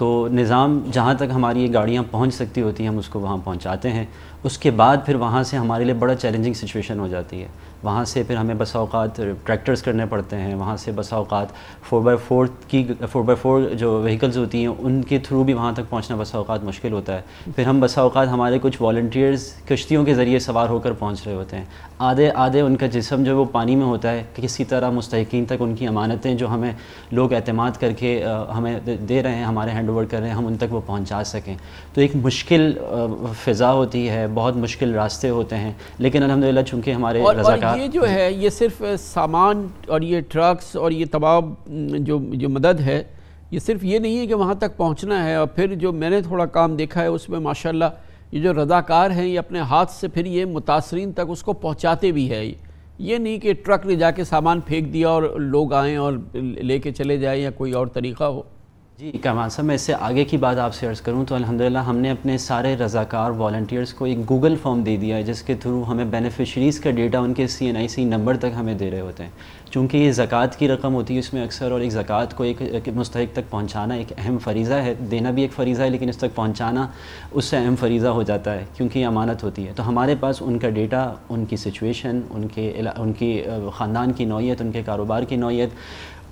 تو نظام جہاں تک ہماری یہ گاڑیاں پہنچ سکتی ہوتی ہیں ہم اس کو وہاں پہنچاتے ہیں. اس کے بعد پھر وہاں سے ہمارے لیے بڑا چیلنجنگ سچویشن ہو جاتی ہے. وہاں سے پھر ہمیں بسا اوقات ٹریکٹرز کرنے پڑتے ہیں, وہاں سے بسا اوقات 4x4 جو وہیکلز ہوتی ہیں ان کے تھرو بھی وہاں تک پہنچنا بسا اوقات مشکل ہوتا ہے. پھر ہم بسا اوقات ہمارے کچھ والنٹیئرز کشتیوں کے ذریعے سوار ہو کر پہنچ رہے ہوتے ہیں. آدھے ان کا جسم جو وہ پانی میں ہوتا ہے کہ کسی طرح مستحقین تک ان کی امانتیں جو ہمیں لوگ اعتماد کر کے ہمیں دے رہے ہیں, ہمارے ہینڈ اوور کر رہے ہیں, ہم ان تک وہ پہنچا سکیں. تو ایک مشکل فضا ہوتی ہے, بہت مشکل راستے ہوتے ہیں, لیکن الحمدللہ چونکہ ہمارے رضاکار یہ جو ہے یہ صرف سامان اور یہ ٹرکس اور یہ تمام جو مدد ہے یہ صرف یہ نہیں ہے کہ وہاں تک پہنچنا ہے. اور پھر جو میں نے تھوڑا کام دیکھا ہے اس میں ماشاءاللہ یہ جو رضاکار ہیں یہ اپنے ہاتھ سے پھر یہ متاثرین تک اس کو پہنچاتے بھی ہے. یہ نہیں کہ ٹرک نے جا کے سامان پھینک دیا اور لوگ آئیں اور لے کے چلے جائیں یا کوئی اور طریقہ ہو. جی کامران صاحب, میں اس سے آگے کی بات آپ سے عرض کروں تو الحمدللہ ہم نے اپنے سارے رضاکار والنٹیئرز کو ایک گوگل فارم دے دیا ہے جس کے تھرو ہمیں بینیفیشریز کا ڈیٹا ان کے CNIC نمبر تک ہمیں دے رہے ہوتے ہیں. چونکہ یہ زکوٰۃ کی رقم ہوتی ہے اس میں اکثر, اور ایک زکوٰۃ کو ایک مستحق تک پہنچانا ایک اہم فریضہ ہے. دینا بھی ایک فریضہ ہے لیکن اس تک پہنچانا اس سے اہم فریضہ ہو جاتا ہے کیونکہ یہ امانت ہوتی ہے. تو ہمارے پاس ان کا ڈیٹا, ان کی سچویشن, ان کی خاندان کی نوعیت, ان کے کاروبار کی نوعیت,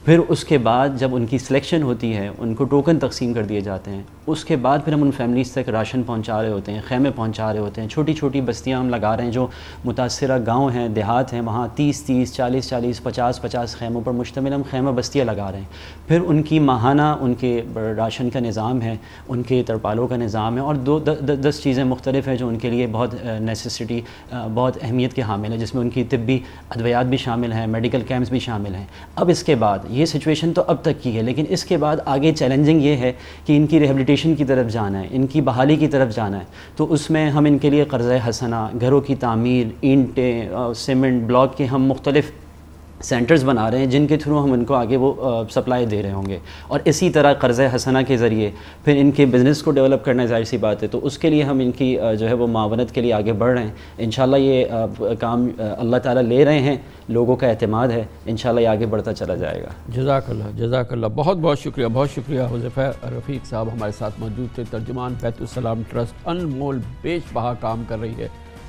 پھر اس کے بعد جب ان کی سلیکشن ہوتی ہے ان کو ٹوکن تقسیم کر دیے جاتے ہیں. اس کے بعد پھر ہم ان فیملیز تک راشن پہنچا رہے ہوتے ہیں, خیمے پہنچا رہے ہوتے ہیں. چھوٹی چھوٹی بستیاں ہم لگا رہے ہیں جو متاثرہ گاؤں ہیں, دیہات ہیں, وہاں 30 40 50 خیموں پر مشتمل ہم خیمہ بستیاں لگا رہے ہیں. پھر ان کی ماہانہ ان کے راشن کا نظام ہے, ان کے ترپالوں کا نظام ہے, اور 10 چیزیں مختلف ہیں جو ان کے لیے بہت نیسیسٹی, بہت اہمیت کے حامل ہیں, جس میں ان کی طبی ادویات بھی شامل ہیں, میڈیکل کیمپس بھی شامل ہیں. اب اس کے بعد یہ سچویشن تو اب تک کی ہے, لیکن اس کے بعد آگے چیلنجنگ یہ ہے کہ ان کی ریہیبلیٹیشن کی طرف جانا ہے, ان کی بحالی کی طرف جانا ہے. تو اس میں ہم ان کے لیے قرضہ حسنہ, گھروں کی تعمیر, اینٹیں, سیمنٹ بلاک کے ہم مختلف سینٹرز بنا رہے ہیں جن کے تھرو ہم ان کو آگے وہ سپلائی دے رہے ہوں گے. اور اسی طرح قرضہ حسنہ کے ذریعے پھر ان کے بزنس کو ڈیولپ کرنا ظاہر سی بات ہے, تو اس کے لیے ہم ان کی جو ہے وہ معاونت کے لیے آگے بڑھ رہے ہیں. انشاءاللہ یہ کام اللہ تعالیٰ لے رہے ہیں, لوگوں کا اعتماد ہے, انشاءاللہ یہ آگے بڑھتا چلا جائے گا. جزاک اللہ, بہت بہت شکریہ, بہت شکریہ. حذیفہ رفیق صاحب ہمارے ساتھ موجود تھے, ترجمان بیت السلام ٹرسٹ انمول بیش بہا کام کر رہی ہے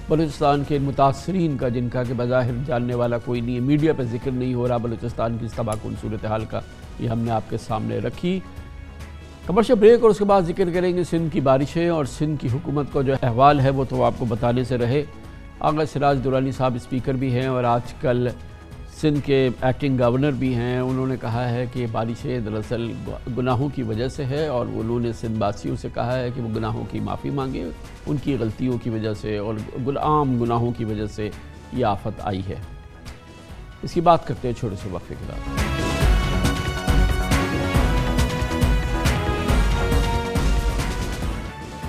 بلوچستان کے متاثرین کا, جن کا کہ بظاہر جاننے والا کوئی نہیں ہے, میڈیا پہ ذکر نہیں ہو رہا بلوچستان کی اس تباہ کن صورتحال کا, یہ ہم نے آپ کے سامنے رکھی. کمرشل بریک اور اس کے بعد ذکر کریں گے سندھ کی بارشیں اور سندھ کی حکومت کا جو احوال ہے وہ تو آپ کو بتانے سے رہے. آغا سراج درانی صاحب اسپیکر بھی ہیں اور آج کل سندھ کے ایکٹنگ گورنر بھی ہیں. انہوں نے کہا ہے کہ بارشیں دراصل گناہوں کی وجہ سے ہے, اور انہوں نے سندھ واسیوں سے کہا ہے کہ وہ گناہوں کی معافی مانگے, ان کی غلطیوں کی وجہ سے اور عام گناہوں کی وجہ سے یہ آفت آئی ہے. اس کی بات کرتے ہیں چھوٹے سے وقفے کے بعد.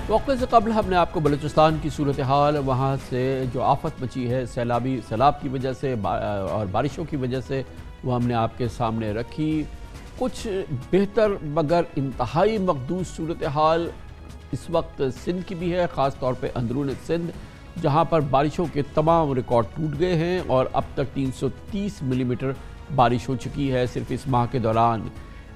وقفے سے قبل ہم نے آپ کو بلوچستان کی صورتحال, وہاں سے جو آفت مچی ہے سیلاب کی وجہ سے اور بارشوں کی وجہ سے, وہ ہم نے آپ کے سامنے رکھی. کچھ بہتر مگر انتہائی مقدوس صورتحال اس وقت سندھ کی بھی ہے, خاص طور پہ اندرون سندھ, جہاں پر بارشوں کے تمام ریکارڈ ٹوٹ گئے ہیں اور اب تک 330 ملی میٹر بارش ہو چکی ہے صرف اس ماہ کے دوران.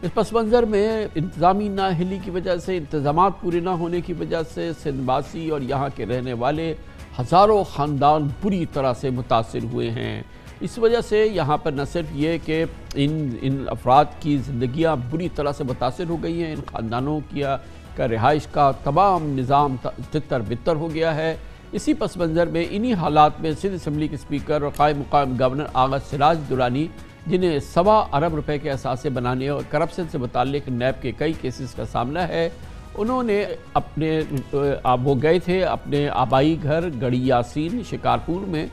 اس پس منظر میں انتظامی نااہلی کی وجہ سے, انتظامات پورے نہ ہونے کی وجہ سے سندھ واسی اور یہاں کے رہنے والے ہزاروں خاندان بری طرح سے متاثر ہوئے ہیں. اس وجہ سے یہاں پر نہ صرف یہ کہ ان افراد کی زندگیاں بری طرح سے متاثر ہو گئی ہیں, ان خاندانوں کا رہائش کا تمام نظام تتر بتر ہو گیا ہے. اسی پس منظر میں انہی حالات میں سندھ اسمبلی کے اسپیکر اور قائم مقام گورنر آغا سراج درانی, جنہیں 1.25 ارب روپے کے اثاثے بنانے اور کرپشن سے متعلق نیب کے کئی کیسز کا سامنا ہے, انہوں نے وہ گئے تھے اپنے آبائی گھر گڑھی یاسین شکارپور میں,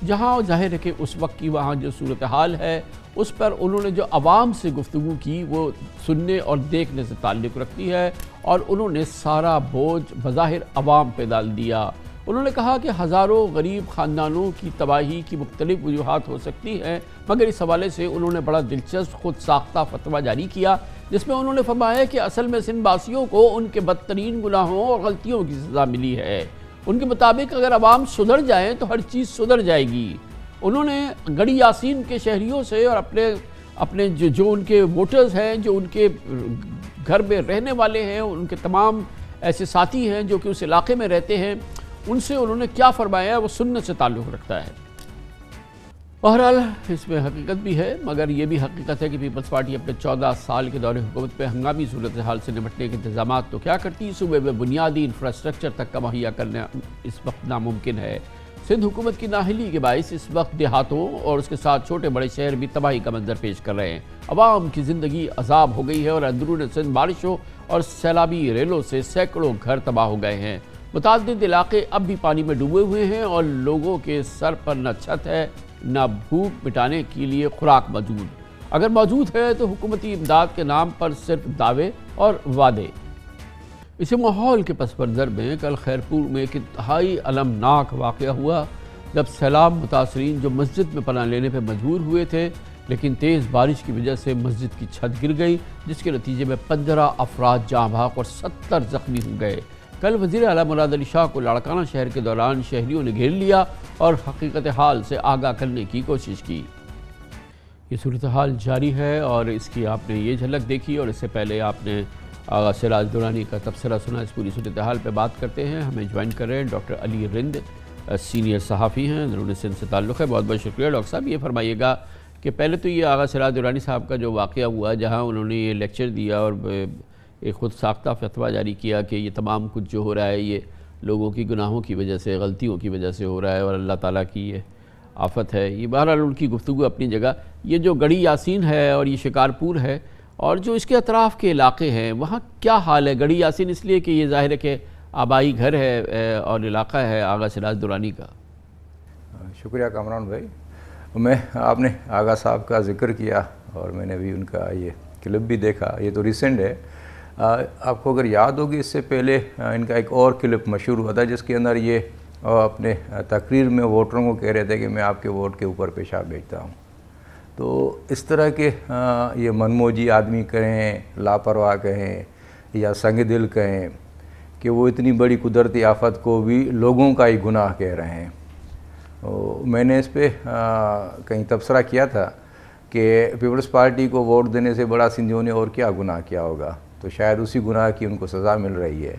جہاں ظاہر ہے کہ اس وقت کی وہاں جو صورتحال ہے اس پر انہوں نے جو عوام سے گفتگو کی وہ سننے اور دیکھنے سے تعلق رکھتی ہے, اور انہوں نے سارا بوجھ بظاہر عوام پہ ڈال دیا. انہوں نے کہا کہ ہزاروں غریب خاندانوں کی تباہی کی مختلف وجوہات ہو سکتی ہیں, مگر اس حوالے سے انہوں نے بڑا دلچسپ خود ساختہ فتویٰ جاری کیا, جس میں انہوں نے فرمایا کہ اصل میں سندھ واسیوں کو ان کے بدترین گناہوں اور غلطیوں کی سزا ملی ہے. ان کے مطابق اگر عوام سدھر جائیں تو ہر چیز سدھر جائے گی. انہوں نے گڑھی یاسین کے شہریوں سے اور اپنے اپنے جو ان کے ووٹرز ہیں، جو ان کے گھر میں رہنے والے ہیں، ان کے تمام ایسے ساتھی ہیں جو کہ اس علاقے میں رہتے ہیں، ان سے انہوں نے کیا فرمایا ہے وہ سننے سے تعلق رکھتا ہے۔ بہرحال اس میں حقیقت بھی ہے، مگر یہ بھی حقیقت ہے کہ پیپلز پارٹی اپنے 14 سال کے دور حکومت پہ ہنگامی صورتحال سے نمٹنے کے انتظامات تو کیا کرتی، صوبے میں بنیادی انفراسٹرکچر تک کا مہیا کرنا اس وقت ناممکن ہے۔ سندھ حکومت کی نااہلی کے باعث اس وقت دیہاتوں اور اس کے ساتھ چھوٹے بڑے شہر بھی تباہی کا منظر پیش کر رہے ہیں۔ عوام کی زندگی عذاب ہو گئی ہے اور اندرون سندھ بارشوں اور سیلابی ریلوں سے سینکڑوں گھر تباہ ہو گئے ہیں۔ متعدد علاقے اب بھی پانی میں ڈوبے ہوئے ہیں اور لوگوں کے سر پر نہ چھت ہے، نہ بھوک مٹانے کے لیے خوراک موجود۔ اگر موجود ہے تو حکومتی امداد کے نام پر صرف دعوے اور وعدے۔ اسی ماحول کے پس منظر میں کل خیرپور میں ایک انتہائی المناک واقعہ ہوا، جب سیلاب متاثرین جو مسجد میں پناہ لینے پہ مجبور ہوئے تھے، لیکن تیز بارش کی وجہ سے مسجد کی چھت گر گئی، جس کے نتیجے میں 15 افراد جاں بحق اور 70 زخمی ہو گئے۔ کل وزیر اعلیٰ مراد علی شاہ کو لاڑکانہ شہر کے دوران شہریوں نے گھیر لیا اور حقیقت حال سے آگاہ کرنے کی کوشش کی۔ یہ صورتحال جاری ہے اور اس کی آپ نے یہ جھلک دیکھی، اور اس سے پہلے آپ نے آغا سراج درانی کا تبصرہ سنا۔ اس پوری صورتحال پہ بات کرتے ہیں، ہمیں جوائن کر رہے ہیں ڈاکٹر علی رند، سینئر صحافی ہیں، اندرون سندھ سے تعلق ہے۔ بہت بہت شکریہ ڈاکٹر صاحب۔ یہ فرمائیے گا کہ پہلے تو یہ آغا سراج درانی صاحب کا جو واقعہ ہوا، جہاں انہوں نے یہ لیکچر دیا اور ایک خود ساختہ فتویٰ جاری کیا کہ یہ تمام کچھ جو ہو رہا ہے یہ لوگوں کی گناہوں کی وجہ سے، غلطیوں کی وجہ سے ہو رہا ہے اور اللہ تعالیٰ کی یہ آفت ہے، یہ بہرحال ان کی گفتگو اپنی جگہ۔ یہ جو گڑھی یاسین ہے اور یہ شکارپور ہے اور جو اس کے اطراف کے علاقے ہیں، وہاں کیا حال ہے؟ گڑھی یاسین اس لیے کہ یہ ظاہر ہے کہ آبائی گھر ہے اور علاقہ ہے آغا سراج درانی کا۔ شکریہ کامران بھائی۔ آپ نے آغا صاحب کا ذکر کیا اور میں نے بھی ان کا یہ کلپ بھی دیکھا، یہ تو ریسنٹ ہے۔ آپ کو اگر یاد ہوگی اس سے پہلے ان کا ایک اور کلپ مشہور ہوا تھا جس کے اندر یہ اپنے تقریر میں ووٹروں کو کہہ رہے تھے کہ میں آپ کے ووٹ کے اوپر پیشاب بھیجتا ہوں۔ تو اس طرح کے یہ منموجی آدمی کہیں، لاپرواہ کہیں یا سنگ دل کہیں کہ وہ اتنی بڑی قدرتی آفت کو بھی لوگوں کا ہی گناہ کہہ رہے ہیں۔ میں نے اس پہ کہیں تبصرہ کیا تھا کہ پیپلز پارٹی کو ووٹ دینے سے بڑا سندھیوں نے اور کیا گناہ کیا ہوگا، تو شاید اسی گناہ کی ان کو سزا مل رہی ہے،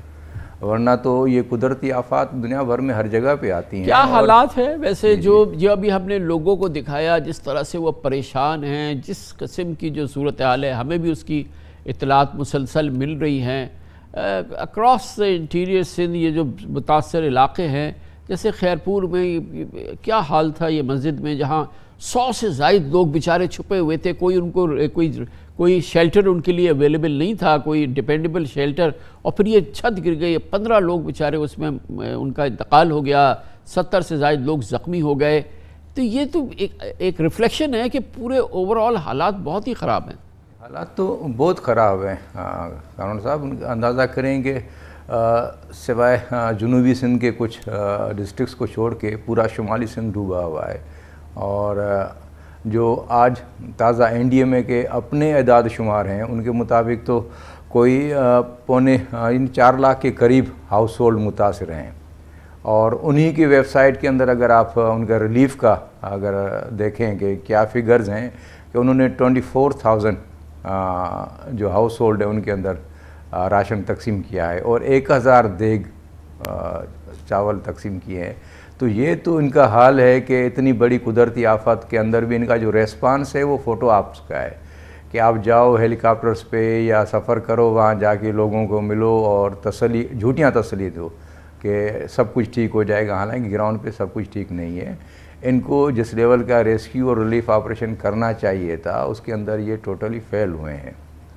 ورنہ تو یہ قدرتی آفات دنیا بھر میں ہر جگہ پہ آتی ہیں۔ کیا حالات ہیں ویسے جو ابھی ہم نے لوگوں کو دکھایا، جس طرح سے وہ پریشان ہیں، جس قسم کی جو صورتحال ہے، ہمیں بھی اس کی اطلاعات مسلسل مل رہی ہیں اکراس انٹیریئر سندھ۔ یہ جو متاثر علاقے ہیں جیسے خیرپور میں کیا حال تھا یہ مسجد میں، جہاں 100 سے زائد لوگ بیچارے چھپے ہوئے تھے، کوئی ان کو کوئی شیلٹر ان کے لیے اویلیبل نہیں تھا، کوئی ڈیپینڈیبل شیلٹر، اور پھر یہ چھت گر گئی، 15 لوگ بیچارے اس میں ان کا انتقال ہو گیا، 70 سے زائد لوگ زخمی ہو گئے۔ تو یہ تو ایک ریفلیکشن ہے کہ پورے اوورآل حالات بہت ہی خراب ہیں۔ حالات تو بہت خراب ہیں قانون صاحب، اندازہ کریں کہ سوائے جنوبی سندھ کے کچھ ڈسٹرکٹس کو چھوڑ کے پورا شمالی سندھ ڈوبا ہوا ہے، اور جو آج تازہ این ڈی ایم اے کے اپنے اعداد شمار ہیں ان کے مطابق تو کوئی 4 لاکھ کے قریب ہاؤس ہولڈ متاثر ہیں، اور انہی کی ویب سائٹ کے اندر اگر آپ ان کا ریلیف کا اگر دیکھیں کہ کیا فگرز ہیں کہ انہوں نے 24,000 جو ہاؤس ہولڈ ہے ان کے اندر راشن تقسیم کیا ہے اور 1,000 دیگ چاول تقسیم کیے ہیں۔ تو یہ تو ان کا حال ہے کہ اتنی بڑی قدرتی آفت کے اندر بھی ان کا جو ریسپانس ہے وہ فوٹو آپس کا ہے کہ آپ جاؤ ہیلی کاپٹرز پہ یا سفر کرو، وہاں جا کے لوگوں کو ملو اور تسلی، جھوٹیاں تسلی دو کہ سب کچھ ٹھیک ہو جائے گا، حالانکہ گراؤنڈ پہ سب کچھ ٹھیک نہیں ہے۔ ان کو جس لیول کا ریسکیو اور ریلیف آپریشن کرنا چاہیے تھا اس کے اندر یہ ٹوٹلی فیل ہوئے ہیں۔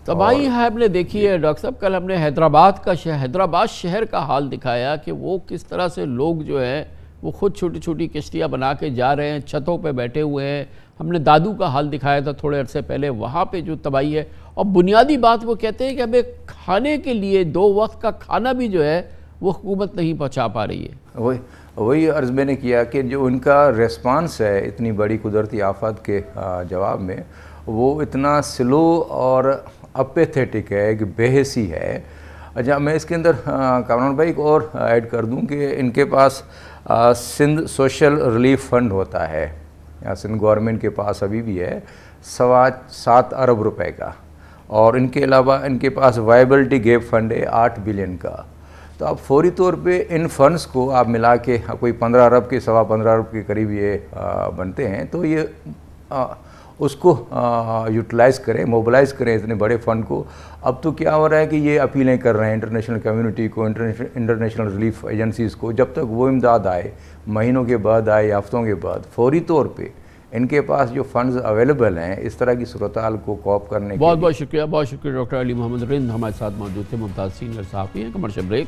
تباہی ہم نے دیکھی ہے ڈاکٹر صاحب، کل ہم نے حیدرآباد شہر کا حال دکھایا کہ وہ کس طرح سے لوگ جو ہے وہ خود چھوٹی چھوٹی کشتیاں بنا کے جا رہے ہیں، چھتوں پہ بیٹھے ہوئے ہیں۔ ہم نے دادو کا حال دکھایا تھا تھوڑے عرصے پہلے، وہاں پہ جو تباہی ہے، اور بنیادی بات وہ کہتے ہیں کہ ہمیں کھانے کے لیے 2 وقت کا کھانا بھی جو ہے وہ حکومت نہیں پہنچا پا رہی ہے۔ وہی عرض میں نے کیا کہ جو ان کا ریسپانس ہے اتنی بڑی قدرتی آفت کے جواب میں، وہ اتنا سلو اور اپیتھیٹک ہے کہ بے حسی ہے۔ اچھا، میں اس کے اندر کامران بھائی ایک اور ایڈ کر دوں کہ ان کے پاس سندھ سوشل ریلیف فنڈ ہوتا ہے، یا سندھ گورنمنٹ کے پاس ابھی بھی ہے، 7.25 ارب روپے کا، اور ان کے علاوہ ان کے پاس وائبلٹی گیپ فنڈ ہے 8 بلین کا. تو اب فوری طور پہ ان فنڈز کو آپ ملا کے کوئی 15 ارب کے 15.25 ارب کے قریب یہ بنتے ہیں. تو یہ اس کو یوٹیلائز کریں، موبلائز کریں اتنے بڑے فنڈ کو. اب تو کیا ہو رہا ہے کہ یہ اپیلیں کر رہے ہیں انٹرنیشنل کمیونٹی کو، انٹرنیشنل ریلیف ایجنسیز کو، جب تک وہ امداد آئے، مہینوں کے بعد آئے یا ہفتوں کے بعد، فوری طور پہ ان کے پاس جو فنڈز اویلیبل ہیں اس طرح کی صورتحال کو کوپ کرنے کے بہت شکریہ. بہت شکریہ ڈاکٹر علی محمد رند ہمارے ساتھ موجود تھے. ممتاز سینئر صحافی ہیں. Commercial break.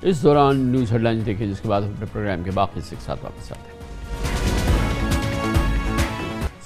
اس دوران نیوز ہیڈ لائنز دیکھیں، جس کے بعد اپنے پروگرام کے باقی حصے کے ساتھ واپس آتے ہیں.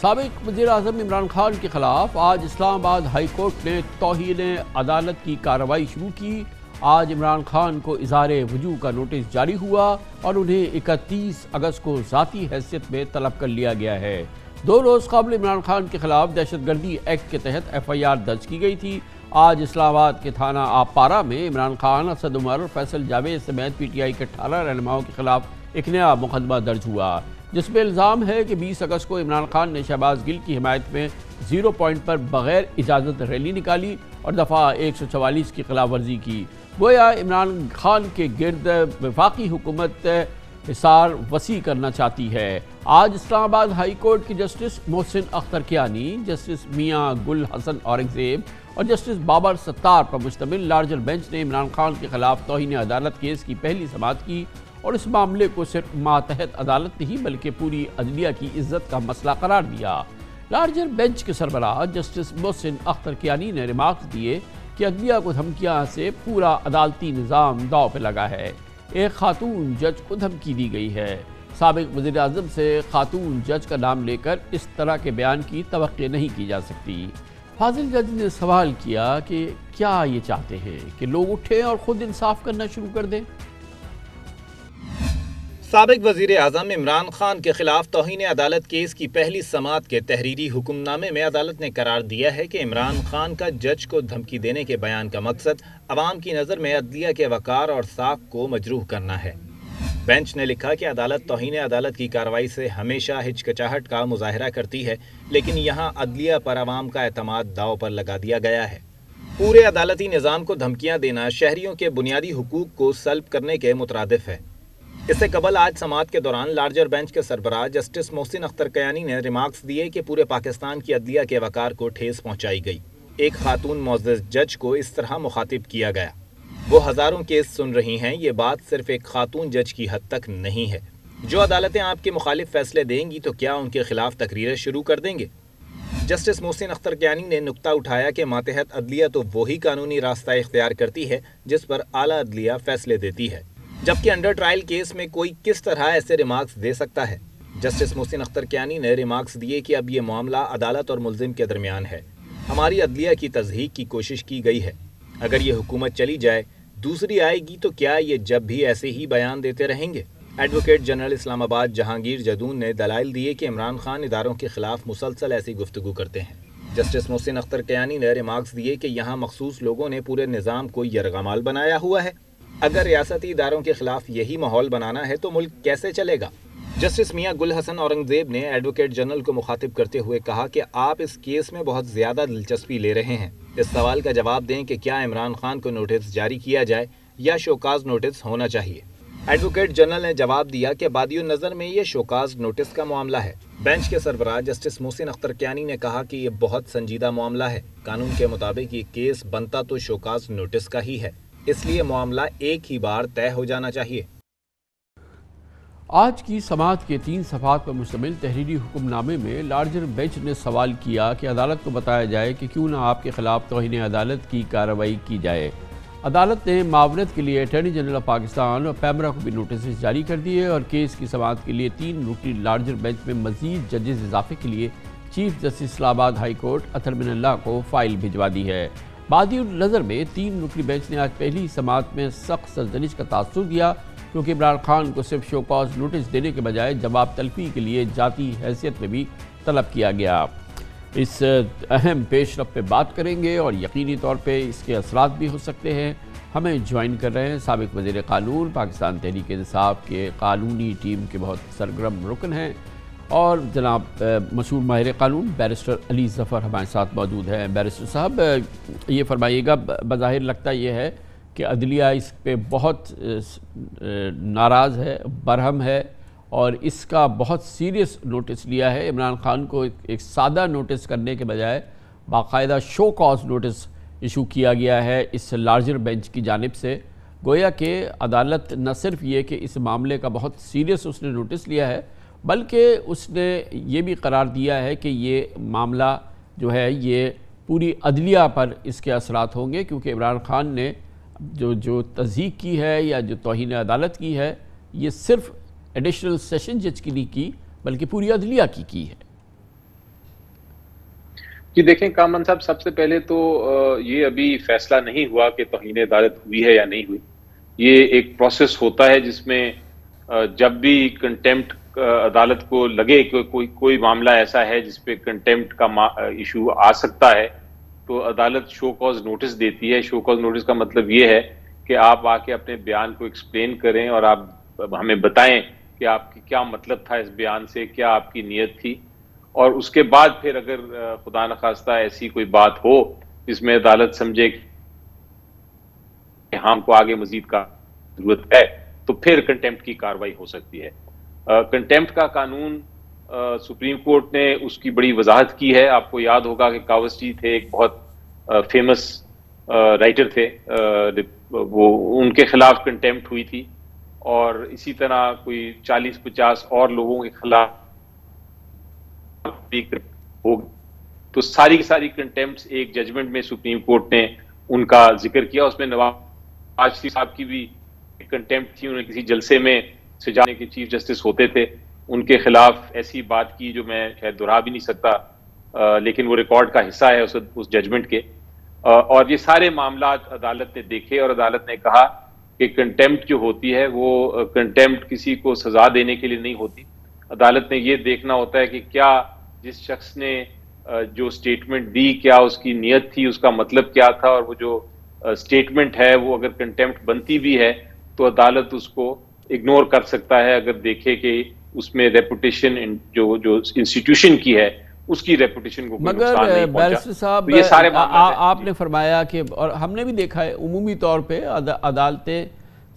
سابق وزیر اعظم عمران خان کے خلاف آج اسلام آباد ہائی کورٹ نے توہین عدالت کی کارروائی شروع کی. آج عمران خان کو اظہار وجوہ کا نوٹس جاری ہوا اور انہیں 31 اگست کو ذاتی حیثیت میں طلب کر لیا گیا ہے. 2 روز قبل عمران خان کے خلاف دہشت گردی ایکٹ کے تحت FIR درج کی گئی تھی. آج اسلام آباد کے تھانہ آبپارہ میں عمران خان، اسد عمر، فیصل جاوید سمیت PTI کے 18 رہنماؤں کے خلاف ایک نیا مقدمہ درج ہوا، جس میں الزام ہے کہ 20 اگست کو عمران خان نے شہباز گل کی حمایت میں 0 پوائنٹ پر بغیر اجازت ریلی نکالی اور دفعہ 144 کی خلاف ورزی کی. گویا عمران خان کے گرد وفاقی حکومت حصار وسیع کرنا چاہتی ہے. آج اسلام آباد ہائی کورٹ کے جسٹس محسن اختر کیانی، جسٹس میاں گل حسن اورنگزیب اور جسٹس بابر ستار پر مشتمل لارجر بینچ نے عمران خان کے خلاف توہین عدالت کیس کی پہلی سماعت کی اور اس معاملے کو صرف ماتحت عدالت نہیں بلکہ پوری عدلیہ کی عزت کا مسئلہ قرار دیا. لارجر بینچ کے سربراہ جسٹس محسن اختر کیانی نے ریمارکس دیے کہ عدلیہ کو دھمکیاں سے پورا عدالتی نظام داؤ پہ لگا ہے. ایک خاتون جج کو دھمکی دی گئی ہے. سابق وزیر اعظم سے خاتون جج کا نام لے کر اس طرح کے بیان کی توقع نہیں کی جا سکتی. فاضل جج نے سوال کیا کہ کیا یہ چاہتے ہیں کہ لوگ اٹھیں اور خود انصاف کرنا شروع کر دیں؟ سابق وزیر اعظم عمران خان کے خلاف توہین عدالت کیس کی پہلی سماعت کے تحریری حکم نامے میں عدالت نے قرار دیا ہے کہ عمران خان کا جج کو دھمکی دینے کے بیان کا مقصد عوام کی نظر میں عدلیہ کے وقار اور ساکھ کو مجروح کرنا ہے. بینچ نے لکھا کہ عدالت توہین عدالت کی کارروائی سے ہمیشہ ہچکچاہٹ کا مظاہرہ کرتی ہے، لیکن یہاں عدلیہ پر عوام کا اعتماد داؤ پر لگا دیا گیا ہے. پورے عدالتی نظام کو دھمکیاں دینا شہریوں کے بنیادی حقوق کو سلب کرنے کے مترادف ہے. اس سے قبل آج سماعت کے دوران لارجر بینچ کے سربراہ جسٹس محسن اختر کیانی نے ریمارکس دیے کہ پورے پاکستان کی عدلیہ کے وقار کو ٹھیس پہنچائی گئی. ایک خاتون معزز جج کو اس طرح مخاطب کیا گیا. وہ ہزاروں کیس سن رہی ہیں، یہ بات صرف ایک خاتون جج کی حد تک نہیں ہے. جو عدالتیں آپ کے مخالف فیصلے دیں گی تو کیا ان کے خلاف تقریریں شروع کر دیں گے؟ جسٹس محسن اختر کیانی نے نقطہ اٹھایا کہ ماتحت عدلیہ تو وہی قانونی راستہ اختیار کرتی ہے جس پر اعلیٰ عدلیہ فیصلے دیتی ہے، جبکہ انڈر ٹرائل کیس میں کوئی کس طرح ایسے ریمارکس دے سکتا ہے؟ جسٹس محسن اختر کیانی نے ریمارکس دیے کہ اب یہ معاملہ عدالت اور ملزم کے درمیان ہے. ہماری عدلیہ کی تضحیک کی کوشش کی گئی ہے. اگر یہ حکومت چلی جائے، دوسری آئے گی تو کیا یہ جب بھی ایسے ہی بیان دیتے رہیں گے؟ ایڈوکیٹ جنرل اسلام آباد جہانگیر جدون نے دلائل دیے کہ عمران خان اداروں کے خلاف مسلسل ایسی گفتگو کرتے ہیں. جسٹس محسن اختر کیانی نے ریمارکس دیے کہ یہاں مخصوص لوگوں نے پورے نظام کو یرغمال بنایا ہوا ہے. اگر ریاستی اداروں کے خلاف یہی ماحول بنانا ہے تو ملک کیسے چلے گا؟ جسٹس میاں گل حسن اورنگزیب نے ایڈوکیٹ جنرل کو مخاطب کرتے ہوئے کہا کہ آپ اس کیس میں بہت زیادہ دلچسپی لے رہے ہیں. اس سوال کا جواب دیں کہ کیا عمران خان کو نوٹس جاری کیا جائے یا شوکاز نوٹس ہونا چاہیے؟ ایڈوکیٹ جنرل نے جواب دیا کہ بادی النظر میں یہ شوکاز نوٹس کا معاملہ ہے. بینچ کے سربراہ جسٹس محسن اختر کیانی نے کہا کہ یہ بہت سنجیدہ معاملہ ہے. قانون کے مطابق یہ کیس بنتا تو شوکاز نوٹس کا ہی ہے، اس لیے معاملہ ایک ہی بار طے ہو جانا چاہیے. آج کی سماعت کے 3 صفحات پر مشتمل تحریری حکم نامے میں لارجر بینچ نے سوال کیا کہ عدالت کو بتایا جائے کہ کیوں نہ آپ کے خلاف توہین عدالت کی کارروائی کی جائے. عدالت نے معاونت کے لیے اٹارنی جنرل آف پاکستان اور پیمرا کو بھی نوٹسز جاری کر دیے اور کیس کی سماعت کے لیے 3 رکنی لارجر بینچ میں مزید ججز اضافے کے لیے چیف جسٹس اسلام آباد ہائی کورٹ اطہر من اللہ کو فائل بھجوا دی ہے. بادی النظر میں 3 رکنی بینچ نے آج پہلی سماعت میں سخت سرزنش کا تاثر دیا کیونکہ عمران خان کو صرف شو کاز نوٹس دینے کے بجائے جواب تلفی کے لیے ذاتی حیثیت میں بھی طلب کیا گیا. اس اہم پیش رفت پہ بات کریں گے اور یقینی طور پہ اس کے اثرات بھی ہو سکتے ہیں. ہمیں جوائن کر رہے ہیں سابق وزیر قانون، پاکستان تحریک انصاف کے قانونی ٹیم کے بہت سرگرم رکن ہیں اور جناب مشہور ماہر قانون بیرسٹر علی ظفر ہمارے ساتھ موجود ہیں۔ بیرسٹر صاحب یہ فرمائیے گا، بظاہر لگتا یہ ہے کہ عدلیہ اس پہ بہت ناراض ہے، برہم ہے، اور اس کا بہت سیریس نوٹس لیا ہے۔ عمران خان کو ایک سادہ نوٹس کرنے کے بجائے باقاعدہ شو کاز نوٹس ایشو کیا گیا ہے اس لارجر بینچ کی جانب سے۔ گویا کہ عدالت نہ صرف یہ کہ اس معاملے کا بہت سیریس اس نے نوٹس لیا ہے، بلکہ اس نے یہ بھی قرار دیا ہے کہ یہ معاملہ جو ہے یہ پوری عدلیہ پر اس کے اثرات ہوں گے، کیونکہ عمران خان نے جو تضحیک کی ہے یا جو توہین عدالت کی ہے، یہ صرف ایڈیشنل سیشن جج کی نہیں کی بلکہ پوری عدلیہ کی ہے۔ جی دیکھیں کامران صاحب، سب سے پہلے تو یہ ابھی فیصلہ نہیں ہوا کہ توہین عدالت ہوئی ہے یا نہیں ہوئی۔ یہ ایک پروسیس ہوتا ہے جس میں جب بھی کنٹیمپٹ عدالت کو لگے کہ کوئی معاملہ ایسا ہے جس پہ کنٹیمپٹ کا ایشو آ سکتا ہے تو عدالت شو کاز نوٹس دیتی ہے۔ شو کاز نوٹس کا مطلب یہ ہے کہ آپ آ کے اپنے بیان کو ایکسپلین کریں اور آپ ہمیں بتائیں کہ آپ کی کیا مطلب تھا اس بیان سے، کیا آپ کی نیت تھی، اور اس کے بعد پھر اگر خدا نخواستہ ایسی کوئی بات ہو جس میں عدالت سمجھے کہ ہم کو آگے مزید کا ضرورت ہے تو پھر کنٹیمپٹ کی کارروائی ہو سکتی ہے۔ کنٹیمپٹ کا قانون سپریم کورٹ نے اس کی بڑی وضاحت کی ہے۔ آپ کو یاد ہوگا کہ کاوسٹی تھے، ایک بہت فیمس رائٹر تھے، وہ ان کے خلاف کنٹیمپٹ ہوئی تھی، اور اسی طرح کوئی 40-50 اور لوگوں کے خلاف ہوگی۔ تو ساری کی ساری کنٹیمپٹس ایک ججمنٹ میں سپریم کورٹ نے ان کا ذکر کیا۔ اس میں نواز شریف صاحب کی بھی کنٹیمپٹ تھی، انہوں نے کسی جلسے میں سجانے کے چیف جسٹس ہوتے تھے، ان کے خلاف ایسی بات کی جو میں شاید دہرا بھی نہیں سکتا، لیکن وہ ریکارڈ کا حصہ ہے اس ججمنٹ کے۔ اور یہ سارے معاملات عدالت نے دیکھے اور عدالت نے کہا کہ کنٹیمپٹ جو ہوتی ہے وہ کنٹیمپٹ کسی کو سزا دینے کے لیے نہیں ہوتی۔ عدالت نے یہ دیکھنا ہوتا ہے کہ کیا جس شخص نے جو سٹیٹمنٹ دی کیا اس کی نیت تھی، اس کا مطلب کیا تھا، اور وہ جو سٹیٹمنٹ ہے وہ اگر کنٹیمپٹ بنتی بھی ہے تو عدالت اس کو اگنور کر سکتا ہے اگر دیکھے کہ اس میں ریپوٹیشن جو انسٹیٹیوشن کی ہے اس کی ریپوٹیشن کو کوئی نقصان نہیں پہنچا۔ بیرسٹر صاحب یہ سارے آپ نے فرمایا کہ، اور ہم نے بھی دیکھا ہے عمومی طور پہ عدالتیں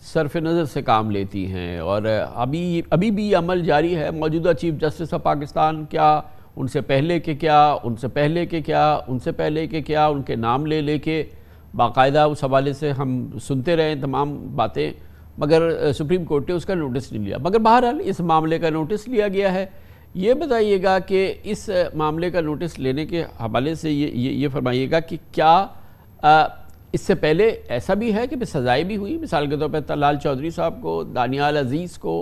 صرف نظر سے کام لیتی ہیں، اور ابھی بھی عمل جاری ہے۔ موجودہ چیف جسٹس آف پاکستان کیا، ان سے پہلے کے کیا، ان سے پہلے کے کیا، ان سے پہلے کے کیا، ان کے نام لے کے باقاعدہ اس حوالے سے ہم سنتے رہے تمام باتیں، مگر سپریم کورٹ نے اس کا نوٹس نہیں لیا۔ مگر بہرحال اس معاملے کا نوٹس لیا گیا ہے۔ یہ بتائیے گا کہ اس معاملے کا نوٹس لینے کے حوالے سے یہ فرمائیے گا کہ کیا اس سے پہلے ایسا بھی ہے کہ سزائیں بھی ہوئی، مثال کے طور پہ طلال چودھری صاحب کو، دانیال عزیز کو،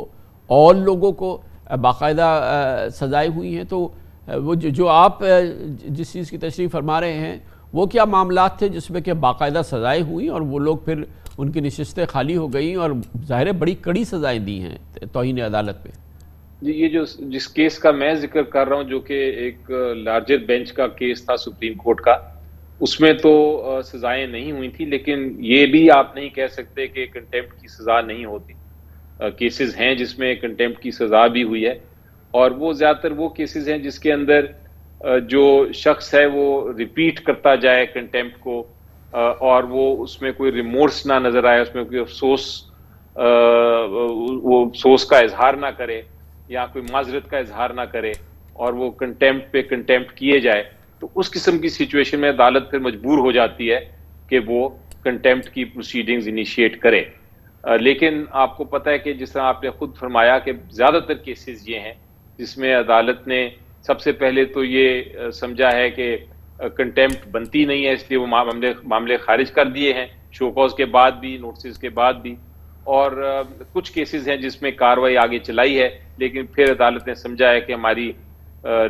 اور لوگوں کو باقاعدہ سزائیں ہوئی ہیں؟ تو وہ جو آپ جس چیز کی تشریح فرما رہے ہیں وہ کیا معاملات تھے جس میں کہ باقاعدہ سزائیں ہوئیں اور وہ لوگ پھر ان کی نشستیں خالی ہو گئیں اور ظاہر بڑی کڑی سزائیں دی ہیں توہین عدالت پہ؟ جی، یہ جس کیس کا میں ذکر کر رہا ہوں جو کہ ایک لارجر بینچ کا کیس تھا سپریم کورٹ کا، اس میں تو سزائیں نہیں ہوئی تھی، لیکن یہ بھی آپ نہیں کہہ سکتے کہ کنٹیمپٹ کی سزا نہیں ہوتی۔ کیسز ہیں جس میں کنٹیمپٹ کی سزا بھی ہوئی ہے، اور وہ زیادہ تر وہ کیسز ہیں جس کے اندر جو شخص ہے وہ ریپیٹ کرتا جائے کنٹیمپٹ کو، اور وہ اس میں کوئی ریمورس نہ نظر آئے، اس میں کوئی وہ افسوس کا اظہار نہ کرے یا کوئی معذرت کا اظہار نہ کرے، اور وہ کنٹیمپٹ پہ کنٹیمپٹ کیے جائے، تو اس قسم کی سچویشن میں عدالت پھر مجبور ہو جاتی ہے کہ وہ کنٹیمپٹ کی پروسیڈنگز انیشیٹ کرے۔ لیکن آپ کو پتہ ہے کہ جس طرح آپ نے خود فرمایا کہ زیادہ تر کیسز یہ ہیں جس میں عدالت نے سب سے پہلے تو یہ سمجھا ہے کہ کنٹیمپٹ بنتی نہیں ہے، اس لیے وہ معاملے خارج کر دیے ہیں، شو کاز کے بعد بھی، نوٹسز کے بعد بھی، اور کچھ کیسز ہیں جس میں کارروائی آگے چلائی ہے لیکن پھر عدالت نے سمجھا ہے کہ ہماری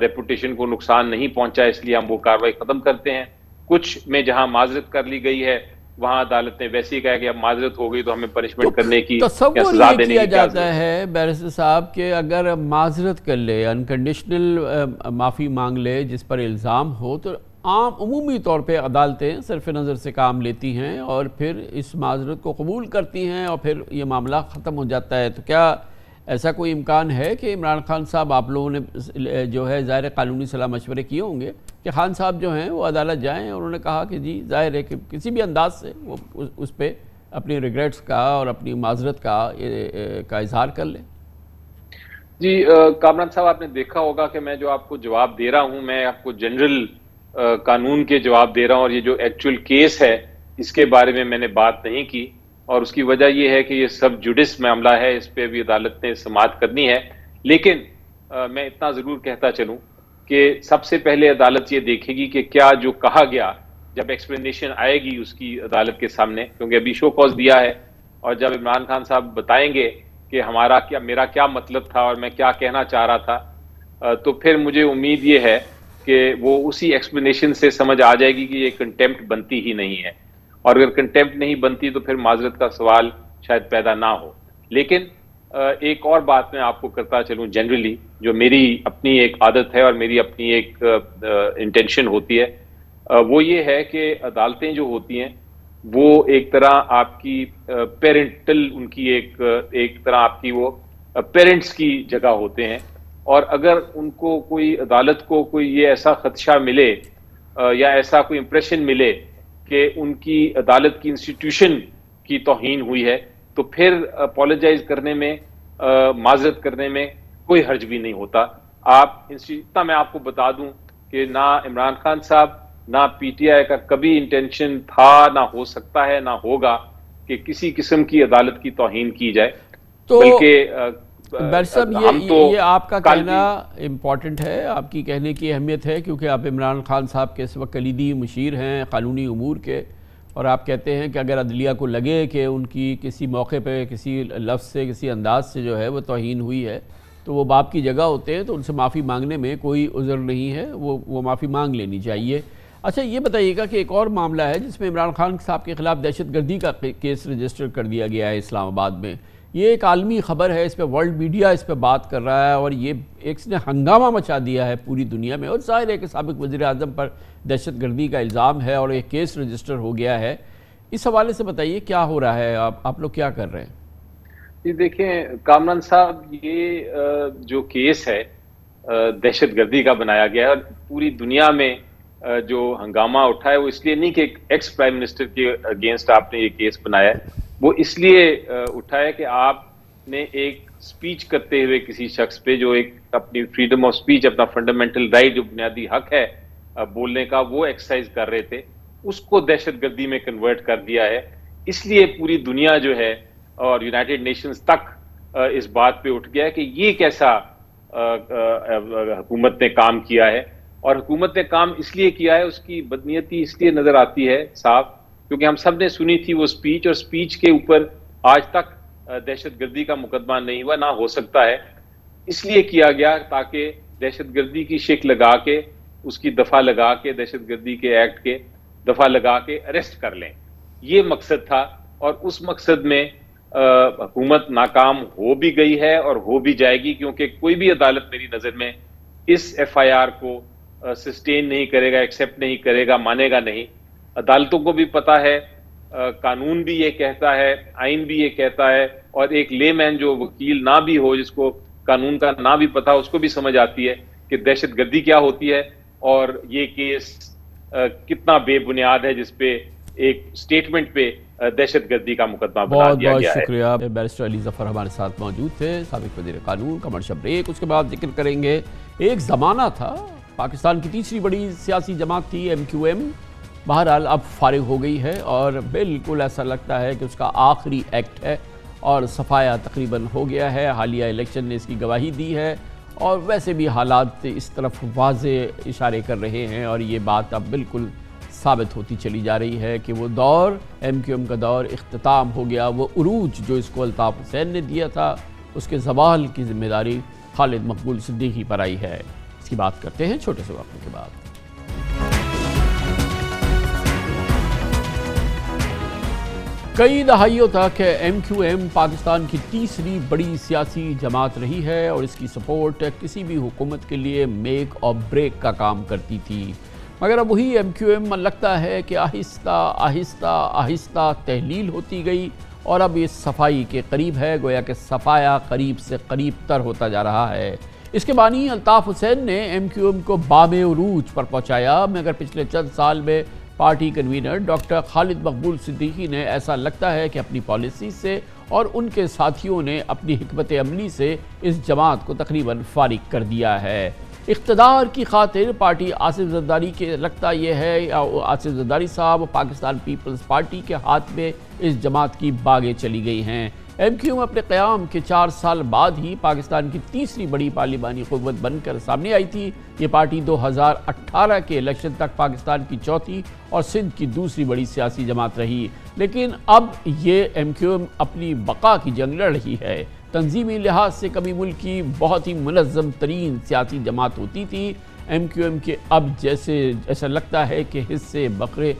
ریپوٹیشن کو نقصان نہیں پہنچا، اس لیے ہم وہ کارروائی ختم کرتے ہیں۔ کچھ میں جہاں معذرت کر لی گئی ہے وہاں عدالت نے ویسے ہی کہا کہ اب معذرت ہو گئی تو ہمیں پنشمنٹ کرنے کی یا سزا دینے کی کیا جاتا ہے بیرسٹر صاحب کہ اگر معذرت کر لے، انکنڈیشنل معافی مانگ لے جس پر الزام ہو، تو عمومی طور پہ عدالتیں صرف نظر سے کام لیتی ہیں اور پھر اس معذرت کو قبول کرتی ہیں اور پھر یہ معاملہ ختم ہو جاتا ہے۔ تو کیا ایسا کوئی امکان ہے کہ عمران خان صاحب آپ لوگوں نے جو ہے ظاہر قانونی صلاح مشورے کیے ہوں گے کہ خان صاحب جو ہیں وہ عدالت جائیں اور انہوں نے کہا کہ جی ظاہر ہے کہ کسی بھی انداز سے وہ اس پہ اپنی ریگریٹس کا اور اپنی معذرت کا اظہار کر لیں؟ جی کامران صاحب، آپ نے دیکھا ہوگا کہ میں جو آپ کو جواب دے رہا ہوں میں آپ کو جنرل قانون کے جواب دے رہا ہوں، اور یہ جو ایکچوئل کیس ہے اس کے بارے میں میں نے بات نہیں کی، اور اس کی وجہ یہ ہے کہ یہ سب جوڈس معاملہ ہے، اس پہ بھی عدالت نے سماعت کرنی ہے۔ لیکن میں اتنا ضرور کہتا چلوں کہ سب سے پہلے عدالت یہ دیکھے گی کہ کیا جو کہا گیا، جب ایکسپلینیشن آئے گی اس کی عدالت کے سامنے، کیونکہ ابھی شو کاز دیا ہے، اور جب عمران خان صاحب بتائیں گے کہ میرا کیا مطلب تھا اور میں کیا کہنا چاہ رہا تھا، تو پھر مجھے امید یہ ہے کہ وہ اسی ایکسپلینیشن سے سمجھ آ جائے گی کہ یہ کنٹیمپٹ بنتی ہی نہیں ہے، اور اگر کنٹیمپٹ نہیں بنتی تو پھر معذرت کا سوال شاید پیدا نہ ہو۔ لیکن ایک اور بات میں آپ کو کرتا چلوں جنرلی، جو میری اپنی ایک عادت ہے اور میری اپنی ایک انٹینشن ہوتی ہے، وہ یہ ہے کہ عدالتیں جو ہوتی ہیں وہ ایک طرح آپ کی پیرنٹل، ان کی ایک طرح آپ کی وہ پیرنٹس کی جگہ ہوتے ہیں، اور اگر ان کو کوئی عدالت کو کوئی یہ ایسا خدشہ ملے یا ایسا کوئی امپریشن ملے کہ ان کی عدالت کی انسٹیٹیوشن کی توہین ہوئی ہے، تو پھر اپولوجائز کرنے میں، معذرت کرنے میں کوئی حرج بھی نہیں ہوتا۔ اتنا میں آپ کو بتا دوں کہ نہ عمران خان صاحب نہ پی ٹی آئی کا کبھی انٹینشن تھا، نہ ہو سکتا ہے، نہ ہوگا کہ کسی قسم کی عدالت کی توہین کی جائے، تو بلکہ بیر صاحب یہ آپ کا کہنا امپورٹنٹ ہے، آپ کی کہنے کی اہمیت ہے، کیونکہ آپ عمران خان صاحب کے اس وقت کلیدی مشیر ہیں قانونی امور کے، اور آپ کہتے ہیں کہ اگر عدلیہ کو لگے کہ ان کی کسی موقع پہ کسی لفظ سے، کسی انداز سے جو ہے وہ توہین ہوئی ہے، تو وہ باپ کی جگہ ہوتے ہیں، تو ان سے معافی مانگنے میں کوئی عذر نہیں ہے، وہ معافی مانگ لینی چاہیے۔ اچھا یہ بتائیے گا کہ ایک اور معاملہ ہے جس میں عمران خان صاحب کے خلاف دہشت گردی کا کیس رجسٹر کر دیا گیا ہے اسلام آباد میں۔ یہ ایک عالمی خبر ہے، اس پہ ورلڈ میڈیا اس پہ بات کر رہا ہے، اور یہ ایک نے ہنگامہ مچا دیا ہے پوری دنیا میں، اور ظاہر ہے کہ سابق وزیر اعظم پر دہشت گردی کا الزام ہے اور ایک کیس رجسٹر ہو گیا ہے۔ اس حوالے سے بتائیے کیا ہو رہا ہے، آپ لوگ کیا کر رہے ہیں؟ جی دیکھیں کامران صاحب، یہ جو کیس ہے دہشت گردی کا بنایا گیا ہے، اور پوری دنیا میں جو ہنگامہ اٹھا ہے وہ اس لیے نہیں کہ ایکس پرائم منسٹر کے اگینسٹ آپ نے یہ کیس بنایا ہے، وہ اس لیے اٹھا ہے کہ آپ نے ایک سپیچ کرتے ہوئے کسی شخص پہ، جو ایک اپنی فریڈم آف سپیچ، اپنا فنڈامنٹل رائٹ، جو بنیادی حق ہے بولنے کا، وہ ایکسرسائز کر رہے تھے، اس کو دہشت گردی میں کنورٹ کر دیا ہے۔ اس لیے پوری دنیا جو ہے اور یونائٹڈ نیشنز تک اس بات پہ اٹھ گیا ہے کہ یہ کیسا حکومت نے کام کیا ہے، اور حکومت نے کام اس لیے کیا ہے، اس کی بدنیتی اس لیے نظر آتی ہے صاحب، کیونکہ ہم سب نے سنی تھی وہ سپیچ، اور سپیچ کے اوپر آج تک دہشت گردی کا مقدمہ نہیں ہوا، نہ ہو سکتا ہے۔ اس لیے کیا گیا تاکہ دہشت گردی کی شکل لگا کے، اس کی دفعہ لگا کے، دہشت گردی کے ایکٹ کے دفعہ لگا کے اریسٹ کر لیں، یہ مقصد تھا، اور اس مقصد میں حکومت ناکام ہو بھی گئی ہے اور ہو بھی جائے گی، کیونکہ کوئی بھی عدالت میری نظر میں اس ایف آئی آر کو سسٹین نہیں کرے گا، ایکسیپٹ نہیں کرے گا، مانے گا نہیں۔ عدالتوں کو بھی پتا ہے، قانون بھی یہ کہتا ہے، آئین بھی یہ کہتا ہے، اور ایک لے مین جو وکیل نہ بھی ہو، جس کو قانون کا نہ بھی پتا، اس کو بھی سمجھ آتی ہے کہ دہشت گردی کیا ہوتی ہے، اور یہ کیس کتنا بے بنیاد ہے، جس پہ ایک سٹیٹمنٹ پہ دہشت گردی کا مقدمہ بنا دیا گیا ہے۔ بہت شکریہ۔ بیرسٹر علی ظفر ہمارے ساتھ موجود تھے، سابق وزیر قانون۔ کمرشل بریک، اس کے بعد ذکر کریں گے ایک زمانہ تھا، پاکستان کی تیسری بڑی سیاسی جماعت تھی ایم کیو ایم، بہرحال اب فارغ ہو گئی ہے، اور بالکل ایسا لگتا ہے کہ اس کا آخری ایکٹ ہے، اور صفایا تقریباً ہو گیا ہے۔ حالیہ الیکشن نے اس کی گواہی دی ہے، اور ویسے بھی حالات اس طرف واضح اشارے کر رہے ہیں، اور یہ بات اب بالکل ثابت ہوتی چلی جا رہی ہے کہ وہ دور ایم کیو ایم کا دور اختتام ہو گیا۔ وہ عروج جو اس کو الطاف حسین نے دیا تھا، اس کے زوال کی ذمہ داری خالد مقبول صدیقی پر آئی ہے۔ اس کی بات کرتے ہیں چھوٹے سے وقفے کے بعد۔ کئی دہائیوں تک ایم کیو ایم پاکستان کی تیسری بڑی سیاسی جماعت رہی ہے، اور اس کی سپورٹ کسی بھی حکومت کے لیے میک اور بریک کا کام کرتی تھی، مگر اب وہی ایم کیو ایم لگتا ہے کہ آہستہ آہستہ تحلیل ہوتی گئی، اور اب یہ صفائی کے قریب ہے، گویا کہ صفایا قریب سے قریب تر ہوتا جا رہا ہے۔ اس کے بانی الطاف حسین نے ایم کیو ایم کو بام عروج پر پہنچایا، مگر پچھلے چند سال میں پارٹی کنوینر ڈاکٹر خالد مقبول صدیقی نے ایسا لگتا ہے کہ اپنی پالیسی سے اور ان کے ساتھیوں نے اپنی حکمت عملی سے اس جماعت کو تقریباً فارغ کر دیا ہے۔ اقتدار کی خاطر پارٹی آصف زرداری کے لگتا یہ ہے، آصف زرداری صاحب پاکستان پیپلز پارٹی کے ہاتھ میں اس جماعت کی باغیں چلی گئی ہیں۔ ایم کیو ایم اپنے قیام کے 4 سال بعد ہی پاکستان کی تیسری بڑی پارلیمانی قوت بن کر سامنے آئی تھی۔ یہ پارٹی 2018 کے الیکشن تک پاکستان کی چوتھی اور سندھ کی دوسری بڑی سیاسی جماعت رہی، لیکن اب یہ ایم کیو ایم اپنی بقا کی جنگ لڑ رہی ہے۔ تنظیمی لحاظ سے کبھی ملک کی بہت ہی منظم ترین سیاسی جماعت ہوتی تھی، ایم کیو ایم کے اب ایسا لگتا ہے کہ حصے بکرے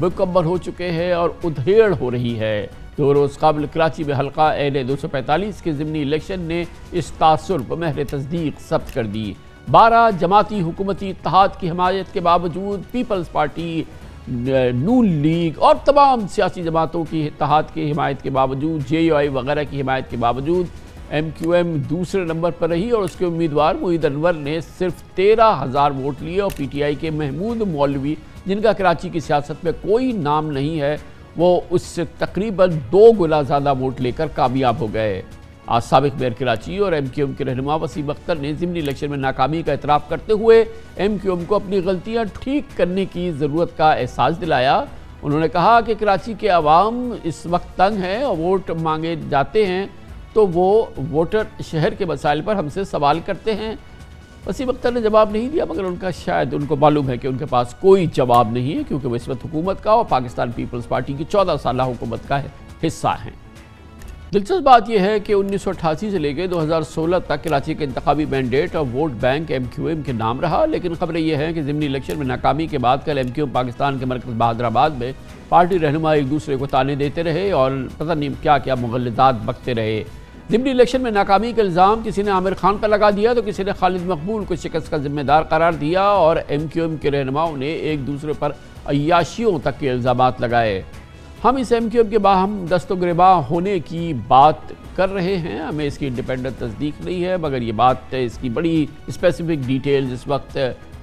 مکمل ہو چکے ہیں اور ادھیڑ ہو رہی ہے۔ 2 روز قبل کراچی میں حلقہ این 245 کے ضمنی الیکشن نے اس تاثر پر مہر تصدیق ثبت کر دی۔ 12 جماعتی حکومتی اتحاد کی حمایت کے باوجود پیپلز پارٹی، نون لیگ اور تمام سیاسی جماعتوں کی اتحاد کی حمایت کے باوجود، جے یو آئی وغیرہ کی حمایت کے باوجود ایم کیو ایم دوسرے نمبر پر رہی اور اس کے امیدوار محمد انور نے صرف 13,000 ووٹ لیے اور پی ٹی آئی کے محمود مولوی، جن کا کراچی کی سیاست میں کوئی نام نہیں ہے، وہ اس سے تقریباً 2 گنا زیادہ ووٹ لے کر کامیاب ہو گئے۔ آج سابق میئر کراچی اور ایم کیو ایم کے رہنما وسیم اختر نے ضمنی الیکشن میں ناکامی کا اعتراف کرتے ہوئے ایم کیو ایم کو اپنی غلطیاں ٹھیک کرنے کی ضرورت کا احساس دلایا۔ انہوں نے کہا کہ کراچی کے عوام اس وقت تنگ ہیں اور ووٹ مانگے جاتے ہیں تو وہ ووٹر شہر کے مسائل پر ہم سے سوال کرتے ہیں۔ وسیم اختر نے جواب نہیں دیا، مگر شاید ان کو معلوم ہے کہ ان کے پاس کوئی جواب نہیں ہے، کیونکہ وہ اس وقت حکومت کا اور پاکستان پیپلز پارٹی کی 14 سالہ حکومت کا حصہ ہیں۔ دلچسپ بات یہ ہے کہ 1988 سے لے کے 2016 تک کراچی کے انتخابی مینڈیٹ اور vote bank M Q M کے نام رہا، لیکن خبریں یہ ہیں کہ ضمنی الیکشن میں ناکامی کے بعد کل ایم کیو ایم پاکستان کے مرکز بہادر آباد میں پارٹی رہنما ایک دوسرے کو تانے دیتے رہے اور پتہ نہیں کیا کیا مغلطات بکتے رہے۔ ضمنی الیکشن میں ناکامی کا الزام کسی نے عامر خان پر لگا دیا تو کسی نے خالد مقبول کو شکست کا ذمہ دار قرار دیا اور ایم کیو ایم کے رہنماؤں نے ایک دوسرے پر عیاشیوں تک کے الزامات لگائے۔ ہم اس ایم کیو ایم کے باہم دست و گریباں ہونے کی بات کر رہے ہیں، ہمیں اس کی انڈیپینڈنٹ تصدیق نہیں ہے، مگر یہ بات اس کی بڑی اسپیسیفک ڈیٹیلز اس وقت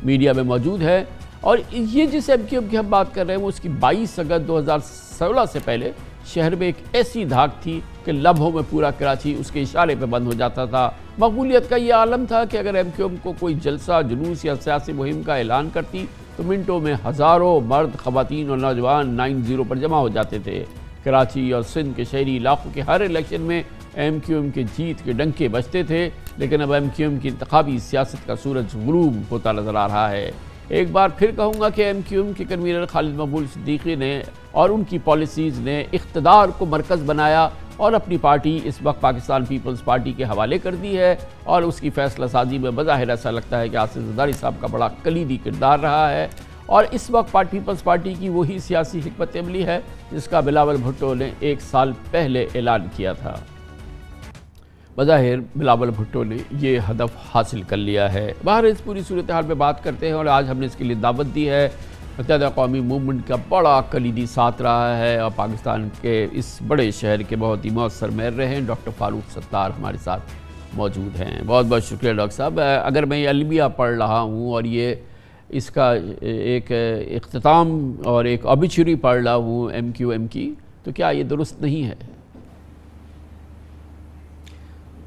میڈیا میں موجود ہے۔ اور یہ جس ایم کیو ایم کی ہم بات کر رہے ہیں وہ اس کی 22 اگست 2016 سے پہلے شہر میں ایک ایسی دھاک تھی کہ لمحوں میں پورا کراچی اس کے اشارے پہ بند ہو جاتا تھا۔ مقبولیت کا یہ عالم تھا کہ اگر ایم کیو ایم کو کوئی جلسہ، جلوس یا سیاسی مہم کا اعلان کرتی تو منٹوں میں ہزاروں مرد، خواتین اور نوجوان 9-0 پر جمع ہو جاتے تھے۔ کراچی اور سندھ کے شہری علاقوں کے ہر الیکشن میں ایم کیو ایم کے جیت کے ڈنکے بجتے تھے، لیکن اب ایم کیو ایم کی انتخابی سیاست کا سورج غروب ہوتا نظر آ رہا ہے۔ ایک بار پھر کہوں گا کہ ایم کیو ایم کے کنوینر خالد مقبول صدیقی نے اور ان کی پالیسیز نے اقتدار کو مرکز بنایا اور اپنی پارٹی اس وقت پاکستان پیپلز پارٹی کے حوالے کر دی ہے، اور اس کی فیصلہ سازی میں بظاہر ایسا لگتا ہے کہ آصف زرداری صاحب کا بڑا کلیدی کردار رہا ہے، اور اس وقت پیپلز پارٹی کی وہی سیاسی حکمت عملی ہے جس کا بلاول بھٹو نے 1 سال پہلے اعلان کیا تھا۔ بظاہر بلاول بھٹو نے یہ ہدف حاصل کر لیا ہے۔ باہر اس پوری صورتحال پہ بات کرتے ہیں، اور آج ہم نے اس کے لیے دعوت دی ہے۔ متحدہ قومی موومنٹ کا بڑا کلیدی ساتھ رہا ہے اور پاکستان کے اس بڑے شہر کے بہت ہی مؤثر مہر رہے ہیں، ڈاکٹر فاروق ستار ہمارے ساتھ موجود ہیں۔ بہت بہت شکریہ ڈاکٹر صاحب۔ اگر میں یہ المیہ پڑھ رہا ہوں اور یہ اس کا ایک اختتام اور ایک اوبیچری پڑھ رہا ہوں ایم کیو ایم کی، تو کیا یہ درست نہیں ہے؟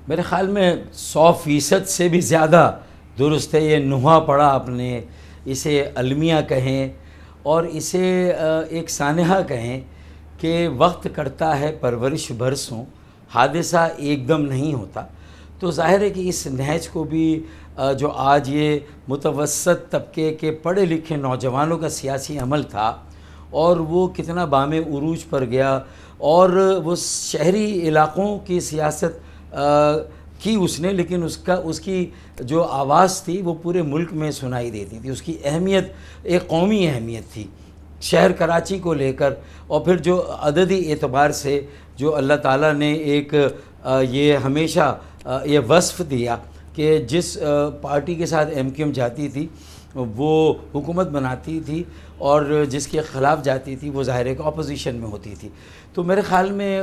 میرے خیال میں 100% سے بھی زیادہ درست ہے۔ یہ نوحہ پڑھا آپ نے، اسے المیہ کہیں اور اسے ایک سانحہ کہیں کہ وقت کرتا ہے پرورش برسوں، حادثہ ایک دم نہیں ہوتا۔ تو ظاہر ہے کہ اس نہج کو بھی جو آج یہ متوسط طبقے کے پڑھے لکھے نوجوانوں کا سیاسی عمل تھا، اور وہ کتنا بام عروج پر گیا، اور وہ شہری علاقوں کی سیاست کی اس نے، لیکن اس کی جو آواز تھی وہ پورے ملک میں سنائی دیتی تھی۔ اس کی اہمیت ایک قومی اہمیت تھی شہر کراچی کو لے کر، اور پھر جو عددی اعتبار سے جو اللہ تعالیٰ نے ایک یہ ہمیشہ یہ وصف دیا کہ جس پارٹی کے ساتھ ایم کیو ایم جاتی تھی وہ حکومت بناتی تھی اور جس کے خلاف جاتی تھی وہ ظاہر ہے کہ اپوزیشن میں ہوتی تھی. تو میرے خیال میں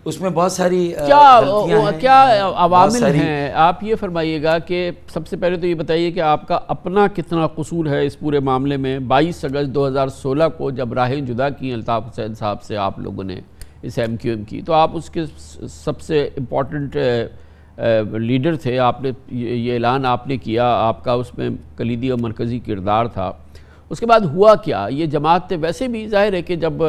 اس میں بہت ساری کیا عوامل ہیں. آپ یہ فرمائیے گا کہ سب سے پہلے تو یہ بتائیے کہ آپ کا اپنا کتنا قصور ہے اس پورے معاملے میں. 22 اگست 2016 کو جب راہیں جدا کی الطاف حسین صاحب سے آپ لوگوں نے اس MQM کی, تو آپ اس کے سب سے امپورٹنٹ لیڈر تھے. آپ نے یہ اعلان آپ نے کیا, آپ کا اس میں کلیدی اور مرکزی کردار تھا. اس کے بعد ہوا کیا؟ یہ جماعت ویسے بھی ظاہر ہے کہ جب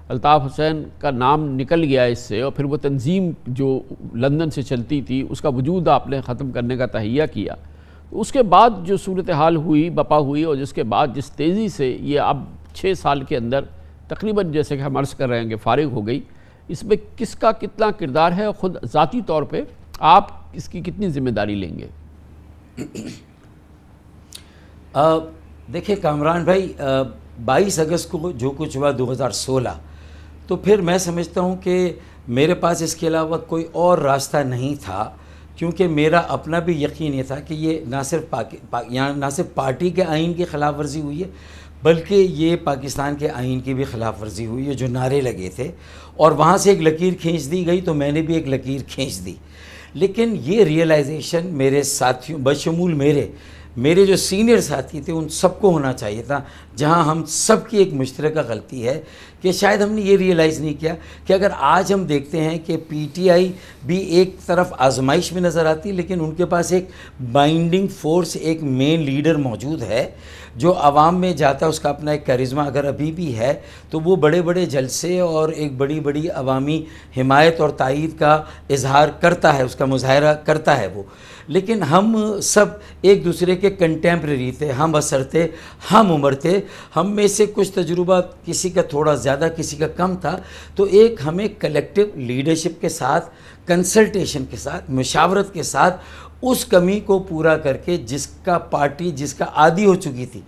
الطاف حسین کا نام نکل گیا اس سے, اور پھر وہ تنظیم جو لندن سے چلتی تھی اس کا وجود آپ نے ختم کرنے کا تہیہ کیا, اس کے بعد جو صورتحال ہوئی بپا ہوئی, اور جس کے بعد جس تیزی سے یہ اب 6 سال کے اندر تقریباً جیسے کہ ہم عرض کر رہے ہیں کہ فارغ ہو گئی, اس میں کس کا کتنا کردار ہے, اور خود ذاتی طور پہ آپ اس کی کتنی ذمہ داری لیں گے؟ دیکھیں کامران بھائی, 22 اگست کو جو کچھ ہوا 2016, تو پھر میں سمجھتا ہوں کہ میرے پاس اس کے علاوہ کوئی اور راستہ نہیں تھا, کیونکہ میرا اپنا بھی یقین یہ تھا کہ یہ نہ صرف پارٹی کے آئین کی خلاف ورزی ہوئی ہے, بلکہ یہ پاکستان کے آئین کی بھی خلاف ورزی ہوئی ہے. جو نعرے لگے تھے اور وہاں سے ایک لکیر کھینچ دی گئی, تو میں نے بھی ایک لکیر کھینچ دی. لیکن یہ ریئلائزیشن میرے ساتھیوں بشمول میرے جو سینئر ساتھی تھے ان سب کو ہونا چاہیے تھا, جہاں ہم سب کی ایک مشترکہ غلطی ہے کہ شاید ہم نے یہ ریئلائز نہیں کیا کہ اگر آج ہم دیکھتے ہیں کہ PTI بھی ایک طرف آزمائش میں نظر آتی, لیکن ان کے پاس ایک بائنڈنگ فورس, ایک مین لیڈر موجود ہے جو عوام میں جاتا ہے, اس کا اپنا ایک کیرزما اگر ابھی بھی ہے, تو وہ بڑے بڑے جلسے اور ایک بڑی بڑی عوامی حمایت اور تائید کا اظہار کرتا ہے, اس کا مظاہرہ کرتا ہے وہ. لیکن ہم سب ایک دوسرے کے کنٹیمپریری تھے, ہم اثر تھے, ہم عمر تھے, ہم میں سے کچھ تجربہ کسی کا تھوڑا زیادہ کسی کا کم تھا. تو ایک ہمیں کلیکٹیو لیڈرشپ کے ساتھ, کنسلٹیشن کے ساتھ, مشاورت کے ساتھ اس کمی کو پورا کر کے جس کا پارٹی جس کا عادی ہو چکی تھی,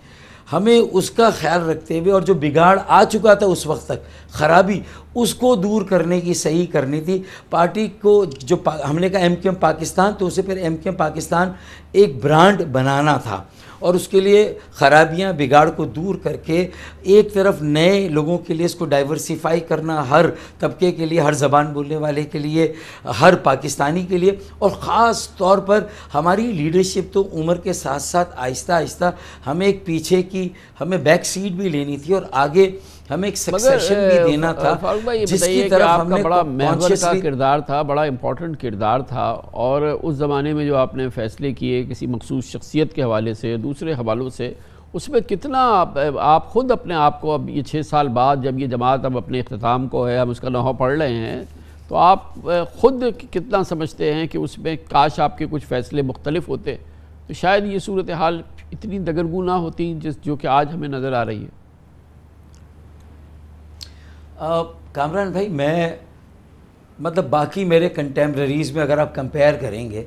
ہمیں اس کا خیال رکھتے ہوئے, اور جو بگاڑ آ چکا تھا اس وقت تک, خرابی, اس کو دور کرنے کی, صحیح کرنی تھی پارٹی کو. جو ہم نے کہا MQM پاکستان, تو اسے پھر MQM پاکستان ایک برانڈ بنانا تھا, اور اس کے لیے خرابیاں بگاڑ کو دور کر کے ایک طرف نئے لوگوں کے لیے اس کو ڈائیورسیفائی کرنا, ہر طبقے کے لیے, ہر زبان بولنے والے کے لیے, ہر پاکستانی کے لیے. اور خاص طور پر ہماری لیڈرشپ تو عمر کے ساتھ ساتھ آہستہ آہستہ ہمیں ایک پیچھے کی, ہمیں بیک سیٹ بھی لینی تھی, اور آگے ہمیں ایک سکسیشن بھی دینا تھا, جس کی طرف ہم نے بڑا محور کا کردار تھا, بڑا امپورٹنٹ کردار تھا. اور اس زمانے میں جو آپ نے فیصلے کیے کسی مخصوص شخصیت کے حوالے سے, دوسرے حوالوں سے, اس میں کتنا آپ خود اپنے آپ کو, اب یہ 6 سال بعد جب یہ جماعت اب اپنے اختتام کو ہے, ہم اس کا لوحہ پڑھ رہے ہیں, تو آپ خود کتنا سمجھتے ہیں کہ اس میں کاش آپ کے کچھ فیصلے مختلف ہوتے تو شاید یہ صورتحال اتنی دگرگوں نہ ہوتی جو کہ آج ہمیں نظر آ رہی ہے؟ کامران بھائی, میں مطلب باقی میرے کنٹیمپریریز میں اگر آپ کمپیئر کریں گے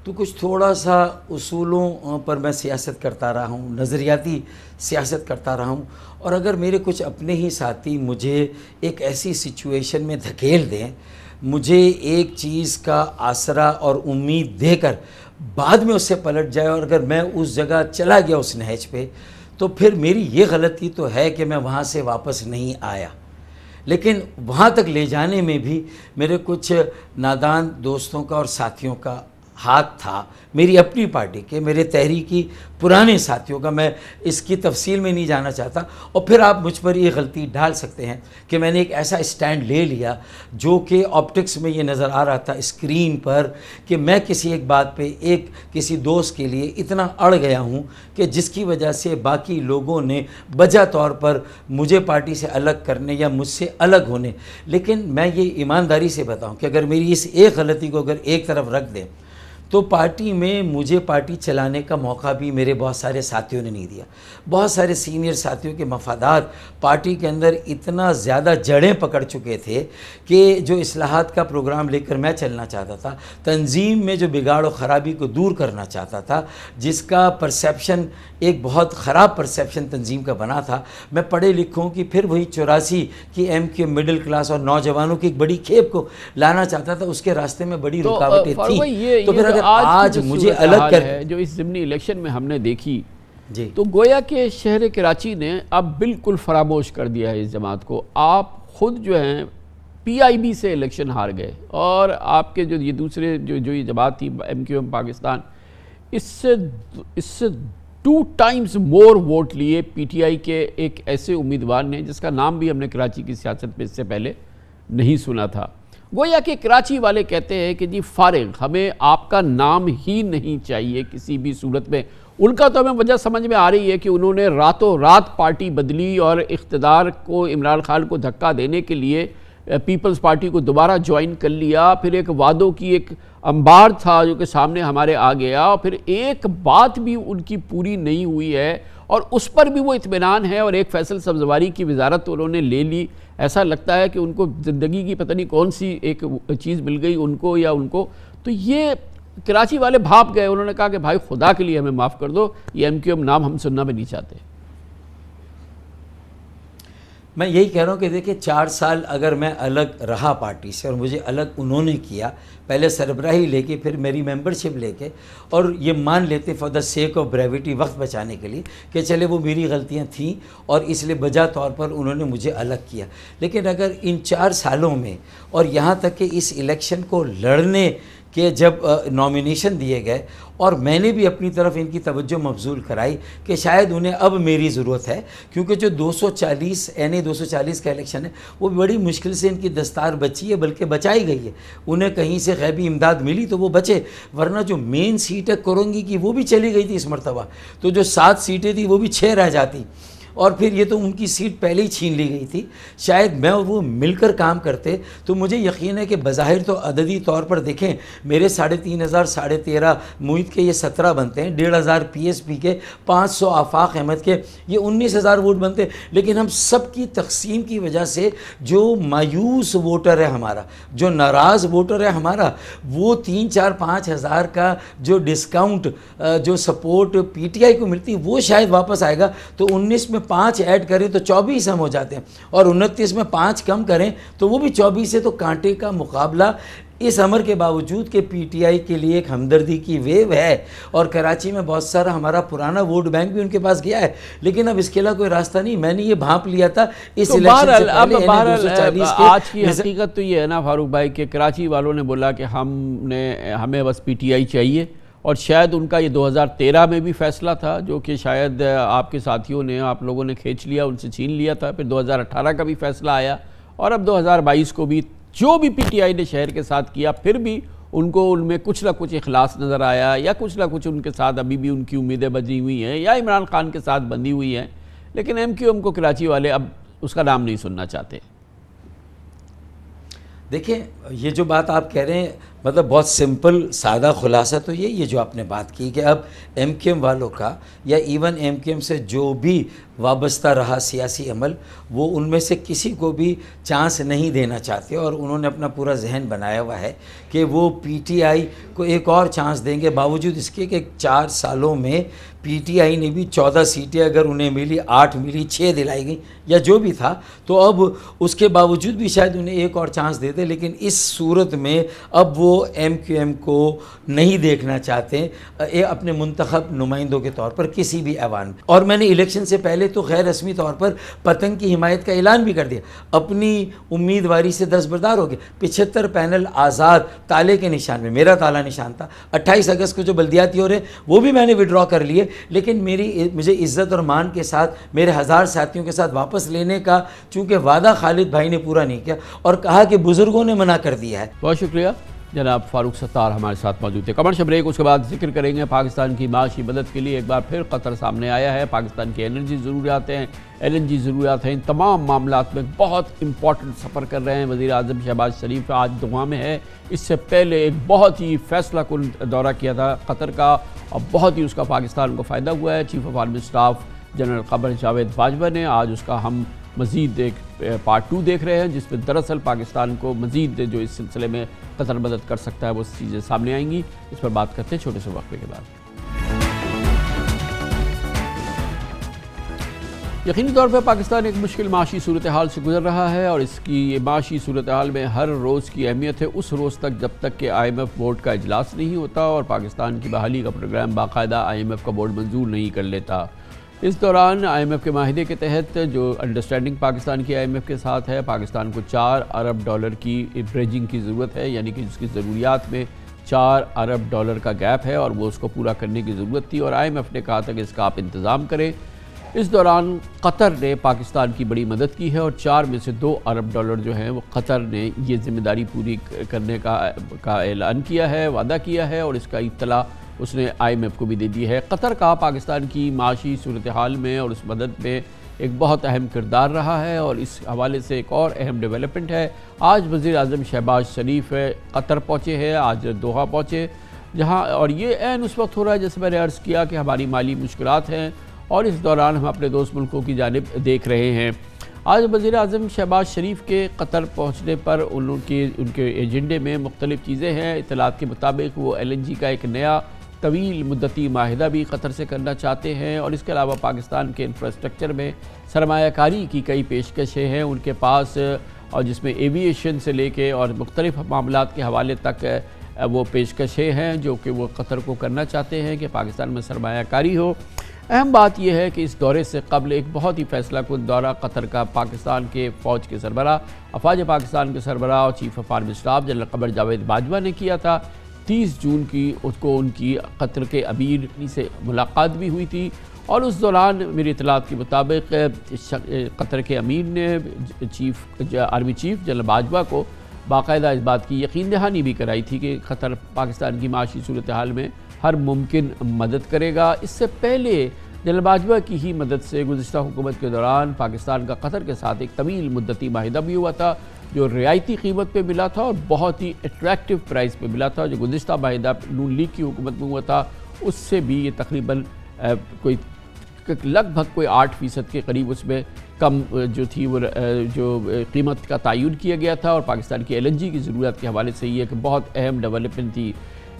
تو کچھ تھوڑا سا اصولوں پر میں سیاست کرتا رہا ہوں, نظریاتی سیاست کرتا رہا ہوں. اور اگر میرے کچھ اپنے ہی ساتھی مجھے ایک ایسی سچویشن میں دھکیل دیں, مجھے ایک چیز کا آسرا اور امید دے کر بعد میں اس سے پلٹ جائے, اور اگر میں اس جگہ چلا گیا اس نہج پہ, تو پھر میری یہ غلطی تو ہے کہ میں وہاں سے واپس نہیں آیا. لیکن وہاں تک لے جانے میں بھی میرے کچھ نادان دوستوں کا اور ساتھیوں کا ہاتھ تھا, میری اپنی پارٹی کے, میرے تحریکی پرانے ساتھیوں کا. میں اس کی تفصیل میں نہیں جانا چاہتا. اور پھر آپ مجھ پر یہ غلطی ڈال سکتے ہیں کہ میں نے ایک ایسا اسٹینڈ لے لیا جو کہ آپٹکس میں یہ نظر آ رہا تھا اسکرین پر, کہ میں کسی ایک بات پہ کسی دوست کے لیے اتنا اڑ گیا ہوں کہ جس کی وجہ سے باقی لوگوں نے بجا طور پر مجھے پارٹی سے الگ کرنے یا مجھ سے الگ ہونے. لیکن میں یہ ایمانداری سے بتاؤں کہ اگر میری اس ایک غلطی کو اگر ایک طرف رکھ دیں, تو پارٹی میں مجھے پارٹی چلانے کا موقع بھی میرے بہت سارے ساتھیوں نے نہیں دیا. بہت سارے سینئر ساتھیوں کے مفادات پارٹی کے اندر اتنا زیادہ جڑیں پکڑ چکے تھے کہ جو اصلاحات کا پروگرام لے کر میں چلنا چاہتا تھا, تنظیم میں جو بگاڑ و خرابی کو دور کرنا چاہتا تھا, جس کا پرسیپشن ایک بہت خراب پرسیپشن تنظیم کا بنا تھا, میں پڑھے لکھوں کی پھر وہی 84 کی MQM مڈل کلاس اور نوجوانوں کی ایک بڑی کھیپ کو لانا چاہتا تھا. اس کے راستے میں بڑی رکاوٹیں تھیں. تو پھر اگر آج مجھے الگ کر جو اس ضمنی الیکشن میں ہم نے دیکھی جی تو گویا کہ شہر کراچی نے اب بالکل فراموش کر دیا ہے اس جماعت کو. آپ خود جو ہیں پی آئی بی سے الیکشن ہار گئے اور آپ کے جو یہ دوسرے جو یہ جماعت تھی ایم کیو ایم پاکستان, اس سے 2 ٹائمز مور ووٹ لیے پی ٹی آئی کے ایک ایسے امیدوار نے جس کا نام بھی ہم نے کراچی کی سیاست میں اس سے پہلے نہیں سنا تھا. گویا کہ کراچی والے کہتے ہیں کہ جی فارغ, ہمیں آپ کا نام ہی نہیں چاہیے کسی بھی صورت میں. ان کا تو ہمیں وجہ سمجھ میں آ رہی ہے کہ انہوں نے راتوں رات پارٹی بدلی اور اقتدار کو عمران خان کو دھکا دینے کے لیے پیپلز پارٹی کو دوبارہ جوائن کر لیا. پھر ایک وعدوں کی ایک انبار تھا جو کہ سامنے ہمارے آ گیا, اور پھر ایک بات بھی ان کی پوری نہیں ہوئی ہے اور اس پر بھی وہ اطمینان ہے. اور ایک فیصل سبزواری کی وزارت انہوں نے لے لی. ایسا لگتا ہے کہ ان کو زندگی کی پتہ نہیں کون سی ایک چیز مل گئی ان کو یا ان کو. تو یہ کراچی والے بھاپ گئے. انہوں نے کہا کہ بھائی خدا کے لیے ہمیں معاف کر دو, یہ ایم کیو ایم نام ہم سننا بھی نہیں چاہتے. میں یہی کہہ رہا ہوں کہ دیکھیں 4 سال اگر میں الگ رہا پارٹی سے اور مجھے الگ انہوں نے کیا, پہلے سربراہی لے کے پھر میری ممبرشپ لے کے, اور یہ مان لیتے for the sake of brevity وقت بچانے کے لیے کہ چلے وہ میری غلطیاں تھیں اور اس لیے بجا طور پر انہوں نے مجھے الگ کیا. لیکن اگر ان 4 سالوں میں اور یہاں تک کہ اس الیکشن کو لڑنے کہ جب نامینیشن دیے گئے اور میں نے بھی اپنی طرف ان کی توجہ مبذول کرائی کہ شاید انہیں اب میری ضرورت ہے, کیونکہ جو 240 کا الیکشن ہے وہ بڑی مشکل سے ان کی دستار بچی ہے, بلکہ بچائی گئی ہے. انہیں کہیں سے غیبی امداد ملی تو وہ بچے, ورنہ جو مین سیٹ ہے کرونگی کی وہ بھی چلی گئی تھی اس مرتبہ. تو جو 7 سیٹیں تھیں وہ بھی 6 رہ جاتی, اور پھر یہ تو ان کی سیٹ پہلے ہی چھین لی گئی تھی. شاید میں اور وہ مل کر کام کرتے تو مجھے یقین ہے کہ بظاہر تو عددی طور پر دیکھیں میرے 3,500 13.5 محیط کے یہ 17 بنتے ہیں, 1,500 پی ایس پی کے, 500 آفاق احمد کے, یہ 19,000 ووٹ بنتے. لیکن ہم سب کی تقسیم کی وجہ سے جو مایوس ووٹر ہے ہمارا, جو ناراض ووٹر ہے ہمارا, وہ 3-4-5 ہزار کا جو ڈسکاؤنٹ جو سپورٹ پی ٹی آئی کو ملتی وہ شاید واپس آئے گا. تو 19 میں 5 ایڈ کریں تو 24 ہم ہو جاتے ہیں, اور 29 میں 5 کم کریں تو وہ بھی 24 ہے. تو کانٹے کا مقابلہ اس امر کے باوجود کہ پی ٹی آئی کے لیے ایک ہمدردی کی ویو ہے, اور کراچی میں بہت سارا ہمارا پرانا ووٹ بینک بھی ان کے پاس گیا ہے, لیکن اب اس کے علاوہ کوئی راستہ نہیں. میں نے یہ بھانپ لیا تھا اس الیکشن سے پہلے. آج کی حقیقت تو یہ ہے نا فاروق بھائی کہ کراچی والوں نے بولا کہ ہمیں بس پی ٹی آئی چاہیے, اور شاید ان کا یہ 2013 میں بھی فیصلہ تھا جو کہ شاید آپ کے ساتھیوں نے, آپ لوگوں نے کھینچ لیا, ان سے چھین لیا تھا. پھر 2018 کا بھی فیصلہ آیا, اور اب 2022 کو بھی جو بھی پی ٹی آئی نے شہر کے ساتھ کیا, پھر بھی ان کو ان میں کچھ نہ کچھ اخلاص نظر آیا, یا کچھ نہ کچھ ان کے ساتھ ابھی بھی ان کی امیدیں بجی ہوئی ہیں, یا عمران خان کے ساتھ بندھی ہوئی ہیں. لیکن ایم کیو ایم کو کراچی والے اب اس کا نام نہیں سننا چاہتے. دیکھیں یہ جو بات آپ کہہ رہے ہیں مطلب بہت سمپل سادہ خلاصہ تو یہ جو آپ نے بات کی کہ اب ایم کیو ایم والوں کا یا ایون ایم کیو ایم سے جو بھی وابستہ رہا سیاسی عمل, وہ ان میں سے کسی کو بھی چانس نہیں دینا چاہتے, اور انہوں نے اپنا پورا ذہن بنایا ہوا ہے کہ وہ پی ٹی آئی کو ایک اور چانس دیں گے, باوجود اس کے کہ 4 سالوں میں پی ٹی آئی نے بھی 14 سیٹیں اگر انہیں ملی, 8 ملی, 6 دلائی گئی یا جو بھی تھا, تو اب اس کے باوجود بھی شاید انہیں ایک اور چانس دے دے. لیکن اس صورت میں اب وہ ایم کیو ایم کو نہیں دیکھنا چاہتے اپنے منتخب نمائندوں کے طور پر کسی بھی ایوان میں. اور میں نے الیکشن سے پہلے تو غیر رسمی طور پر پتنگ کی حمایت کا اعلان بھی کر دیا, اپنی امیدواری سے دستبردار ہو گئے. 75 پینل آزاد تالے کے نشان میں, میرا تالا نشان تھا. 28 اگست کو جو بلدیاتی ہو رہے وہ بھی میں نے وڈرا کر لیے, لیکن مجھے عزت اور مان کے ساتھ میرے 1000 ساتھیوں کے ساتھ واپس لینے کا چونکہ وعدہ خالد بھائی نے پورا نہیں کیا, اور کہا کہ بزرگوں نے منع کر دیا ہے. بہت شکریہ جناب فاروق ستار ہمارے ساتھ موجود تھے. کمرشل بریک, اس کے بعد ذکر کریں گے پاکستان کی معاشی مدد کے لیے ایک بار پھر قطر سامنے آیا ہے. پاکستان کی انرجی ضروریات ہیں, ایل این جی ضروریات ہیں, ان تمام معاملات میں بہت امپورٹنٹ سفر کر رہے ہیں. وزیر اعظم شہباز شریف آج دوحہ میں ہے. اس سے پہلے ایک بہت ہی فیصلہ کن دورہ کیا تھا قطر کا, اور بہت ہی اس کا پاکستان کو فائدہ ہوا ہے. Chief of army staff general Qamar Javed Bajwa نے آج اس کا ہم مزید ایک پارٹ 2 دیکھ رہے ہیں, جس میں دراصل پاکستان کو مزید جو اس سلسلے میں قطر مدد کر سکتا ہے وہ چیزیں سامنے آئیں گی. اس پر بات کرتے ہیں چھوٹے سے وقفے کے بعد. یقینی طور پر پاکستان ایک مشکل معاشی صورتحال سے گزر رہا ہے, اور اس کی یہ معاشی صورتحال میں ہر روز کی اہمیت ہے اس روز تک جب تک کہ آئی ایم ایف بورڈ کا اجلاس نہیں ہوتا اور پاکستان کی بحالی کا پروگرام باقاعدہ آئی ایم ایف کا بورڈ منظور نہیں کر لیتا. اس دوران IMF کے معاہدے کے تحت جو انڈرسٹینڈنگ پاکستان کی IMF کے ساتھ ہے، پاکستان کو $4 ارب کی بریجنگ کی ضرورت ہے، یعنی کہ جس کی ضروریات میں $4 ارب کا گیپ ہے اور وہ اس کو پورا کرنے کی ضرورت تھی، اور IMF نے کہا تھا کہ اس کا آپ انتظام کریں۔ اس دوران قطر نے پاکستان کی بڑی مدد کی ہے اور 4 میں سے $2 ارب جو ہیں وہ قطر نے یہ ذمہ داری پوری کرنے کا اعلان کیا ہے، وعدہ کیا ہے، اور اس کا اطلاع اس نے IMF کو بھی دے دی ہے۔ قطر کا پاکستان کی معاشی صورتحال میں اور اس مدد میں ایک بہت اہم کردار رہا ہے، اور اس حوالے سے ایک اور اہم ڈیولپمنٹ ہے۔ آج وزیر اعظم شہباز شریف قطر پہنچے ہیں، آج دوحہ پہنچے، جہاں اور یہ عین اس وقت ہو رہا ہے جیسے میں نے عرض کیا کہ ہماری مالی مشکلات ہیں اور اس دوران ہم اپنے دوست ملکوں کی جانب دیکھ رہے ہیں۔ آج وزیر اعظم شہباز شریف کے قطر پہنچنے پر ان کے ایجنڈے میں مختلف چیزیں ہیں۔ اطلاعات کے مطابق وہ LNG کا ایک نیا طویل مدتی معاہدہ بھی قطر سے کرنا چاہتے ہیں، اور اس کے علاوہ پاکستان کے انفراسٹرکچر میں سرمایہ کاری کی کئی پیشکشیں ہیں ان کے پاس، اور جس میں ایوییشن سے لے کے اور مختلف معاملات کے حوالے تک وہ پیشکشیں ہیں جو کہ وہ قطر کو کرنا چاہتے ہیں کہ پاکستان میں سرمایہ کاری ہو۔ اہم بات یہ ہے کہ اس دورے سے قبل ایک بہت ہی فیصلہ کن دورہ قطر کا پاکستان کے فوج کے سربراہ، افواج پاکستان کے سربراہ اور chief of army staff general Qamar Javed Bajwa نے کیا تھا۔ 30 جون کی اس کو ان کی قطر کے امیر سے ملاقات بھی ہوئی تھی، اور اس دوران میری اطلاعات کے مطابق قطر کے امیر نے آرمی چیف جنرل باجوہ کو باقاعدہ اس بات کی یقین دہانی بھی کرائی تھی کہ قطر پاکستان کی معاشی صورتحال میں ہر ممکن مدد کرے گا۔ اس سے پہلے جنرل باجوہ کی ہی مدد سے گزشتہ حکومت کے دوران پاکستان کا قطر کے ساتھ ایک طویل مدتی معاہدہ بھی ہوا تھا جو رعایتی قیمت پہ ملا تھا اور بہت ہی اٹریکٹیو پرائز پہ ملا تھا، جو گزشتہ معاہدہ نون لیگ کی حکومت میں ہوا تھا اس سے بھی یہ تقریباً لگ بھگ کوئی 8% کے قریب اس میں کم جو تھی وہ جو قیمت کا تعین کیا گیا تھا، اور پاکستان کی LNG کی ضرورت کے حوالے سے یہ ایک بہت اہم ڈیولپمنٹ تھی۔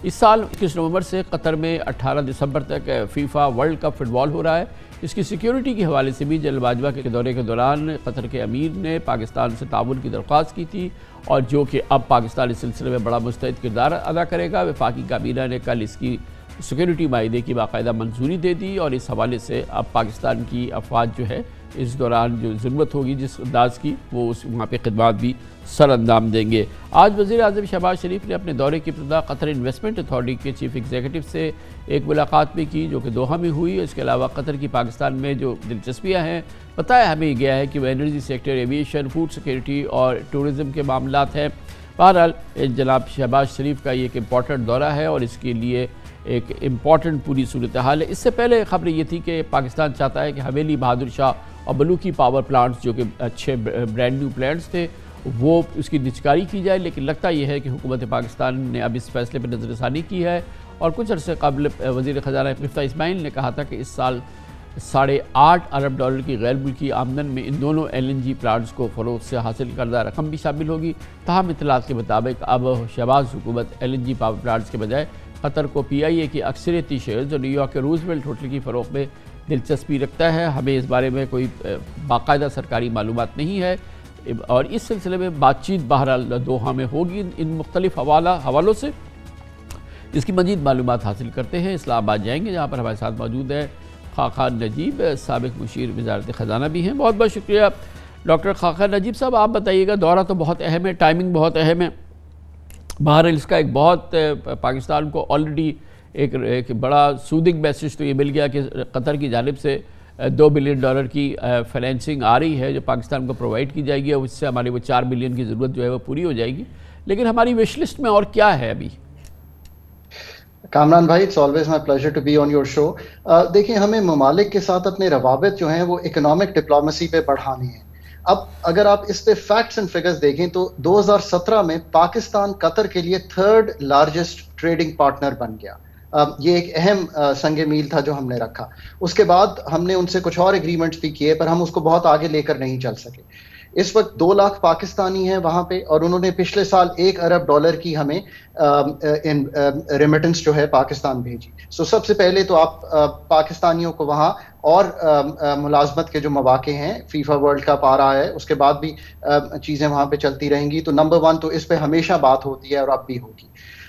اس سال 21 نومبر سے قطر میں 18 دسمبر تک فیفا ورلڈ کپ فٹ بال ہو رہا ہے۔ اس کی سیکیورٹی کے حوالے سے بھی جنرل باجوہ کے دورے کے دوران قطر کے امیر نے پاکستان سے تعاون کی درخواست کی تھی، اور جو کہ اب پاکستان اس سلسلے میں بڑا مستعد کردار ادا کرے گا۔ وفاقی کابینہ نے کل اس کی سیکیورٹی معاہدے کی باقاعدہ منظوری دے دی، اور اس حوالے سے اب پاکستان کی افواج جو ہے اس دوران جو ضرورت ہوگی جس انداز کی وہ اس وہاں پہ خدمات بھی سر انجام دیں گے۔ آج وزیر اعظم شہباز شریف نے اپنے دورے کی ابتدا قطر انویسٹمنٹ اتھارٹی کے چیف ایگزیکٹو سے ایک ملاقات بھی کی جو کہ دوحہ میں ہوئی۔ اس کے علاوہ قطر کی پاکستان میں جو دلچسپیاں ہیں بتایا ہمیں گیا ہے کہ وہ energy sector, aviation, food security اور ٹورزم کے معاملات ہیں۔ بہرحال جناب شہباز شریف کا یہ ایک امپورٹنٹ دورہ ہے اور اس کے لیے ایک امپورٹنٹ پوری صورتحال ہے۔ اس سے پہلے خبر یہ تھی کہ پاکستان چاہتا ہے کہ حویلی بہادر شاہ اور بلوکی پاور پلانٹس جو کہ اچھے برانڈ نیو پلانٹس تھے وہ اس کی نجکاری کی جائے، لیکن لگتا یہ ہے کہ حکومت پاکستان نے اب اس فیصلے پر نظر ثانی کی ہے، اور کچھ عرصے قبل وزیر خزانہ مفتاح اسماعیل نے کہا تھا کہ اس سال $8.5 ارب کی غیر ملکی آمدن میں ان دونوں LNG پلانٹس کو فروغ سے حاصل کردہ رقم بھی شامل ہوگی۔ تاہم اطلاعات کے مطابق اب شہباز حکومت LNG پاور پلانٹس کے بجائے قطر کو PIA کی اکثریتی شیئرز اور نیو یارک کے روزویلٹ ہوٹل کی فروغ میں دلچسپی رکھتا ہے۔ ہمیں اس بارے میں کوئی باقاعدہ سرکاری معلومات نہیں ہے، اور اس سلسلے میں بات چیت بہرحال دوحہ میں ہوگی ان مختلف حوالوں سے۔ اس کی مزید معلومات حاصل کرتے ہیں اسلام آباد جائیں گے، جہاں پر ہمارے ساتھ موجود ہے خاقان نجیب، سابق مشیر وزارت خزانہ بھی ہیں۔ بہت بہت شکریہ ڈاکٹر خاقان نجیب صاحب۔ آپ بتائیے گا، دورہ تو بہت اہم ہے، ٹائمنگ بہت اہم ہے، بہرحال اس کا ایک بہت پاکستان کو آلریڈی ایک بڑا سودنگ میسج تو یہ مل گیا کہ قطر کی جانب سے $2 بلین کی فائنینسنگ آ رہی ہے جو پاکستان کو پرووائڈ کی جائے گی، اور اس سے ہماری وہ $4 بلین کی ضرورت جو ہے وہ پوری ہو جائے گی۔ لیکن ہماری وش لسٹ میں اور کیا ہے ابھی؟ کامران بھائی، it's always my pleasure to be on your show. دیکھیں، ہمیں ممالک کے ساتھ اپنے روابط جو ہیں وہ اکنامک ڈپلومیسی پہ بڑھانے ہیں۔ اب اگر آپ اس پہ فیکٹس اینڈ فگرز دیکھیں تو 2017 میں پاکستان قطر کے لیے 3rd لارجسٹ ٹریڈنگ پارٹنر بن گیا۔ یہ ایک اہم سنگ میل تھا جو ہم نے رکھا۔ اس کے بعد ہم نے ان سے کچھ اور ایگریمنٹس بھی کیے، پر ہم اس کو بہت آگے لے کر نہیں چل سکے۔ اس وقت 2 لاکھ پاکستانی ہیں وہاں پہ، اور انہوں نے پچھلے سال $1 ارب کی ہمیں ریمیٹنس جو ہے پاکستان بھیجی۔ سب سے پہلے تو آپ پاکستانیوں کو وہاں اور ملازمت کے جو مواقع ہیں، فیفا ورلڈ کپ آ رہا ہے، اس کے بعد بھی چیزیں وہاں پہ چلتی رہیں گی، تو نمبر 1 تو اس پہ ہمیشہ بات ہوتی ہے اور اب بھی ہوگی۔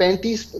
35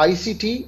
ICT